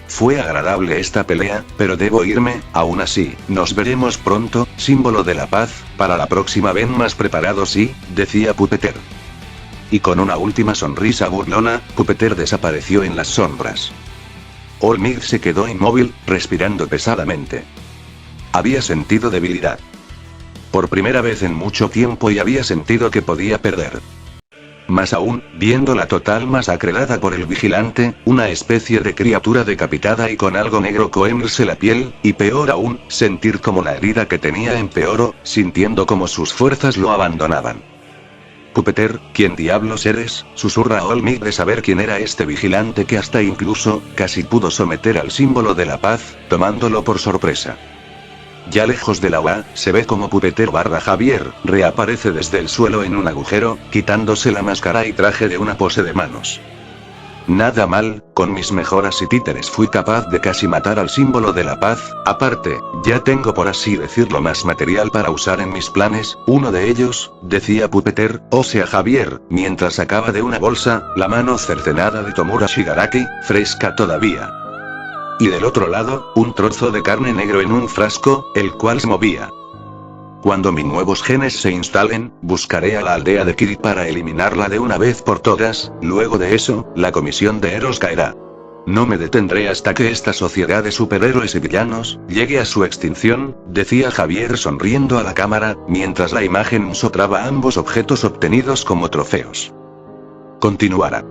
Fue agradable esta pelea, pero debo irme, aún así, nos veremos pronto, símbolo de la paz, para la próxima ven más preparados sí, decía Pupeter. Y con una última sonrisa burlona, Pupeter desapareció en las sombras. Olmig se quedó inmóvil, respirando pesadamente. Había sentido debilidad. Por primera vez en mucho tiempo y había sentido que podía perder. Más aún, viendo la total masacre dada por el vigilante, una especie de criatura decapitada y con algo negro comerse la piel, y peor aún, sentir como la herida que tenía empeoró, sintiendo como sus fuerzas lo abandonaban. Pupeter, ¿quién diablos eres?, susurra Olmig de saber quién era este vigilante que hasta incluso, casi pudo someter al símbolo de la paz, tomándolo por sorpresa. Ya lejos de la UA, se ve como Pupeter / Javier reaparece desde el suelo en un agujero, quitándose la máscara y traje de una pose de manos. Nada mal, con mis mejoras y títeres fui capaz de casi matar al símbolo de la paz. Aparte, ya tengo por así decirlo más material para usar en mis planes. Uno de ellos, decía Pupeter, o sea Javier, mientras sacaba de una bolsa la mano cercenada de Tomura Shigaraki, fresca todavía. Y del otro lado, un trozo de carne negro en un frasco, el cual se movía. Cuando mis nuevos genes se instalen, buscaré a la aldea de Kiri para eliminarla de una vez por todas. Luego de eso, la comisión de Eros caerá. No me detendré hasta que esta sociedad de superhéroes y villanos llegue a su extinción, decía Javier sonriendo a la cámara, mientras la imagen mostraba ambos objetos obtenidos como trofeos. Continuará.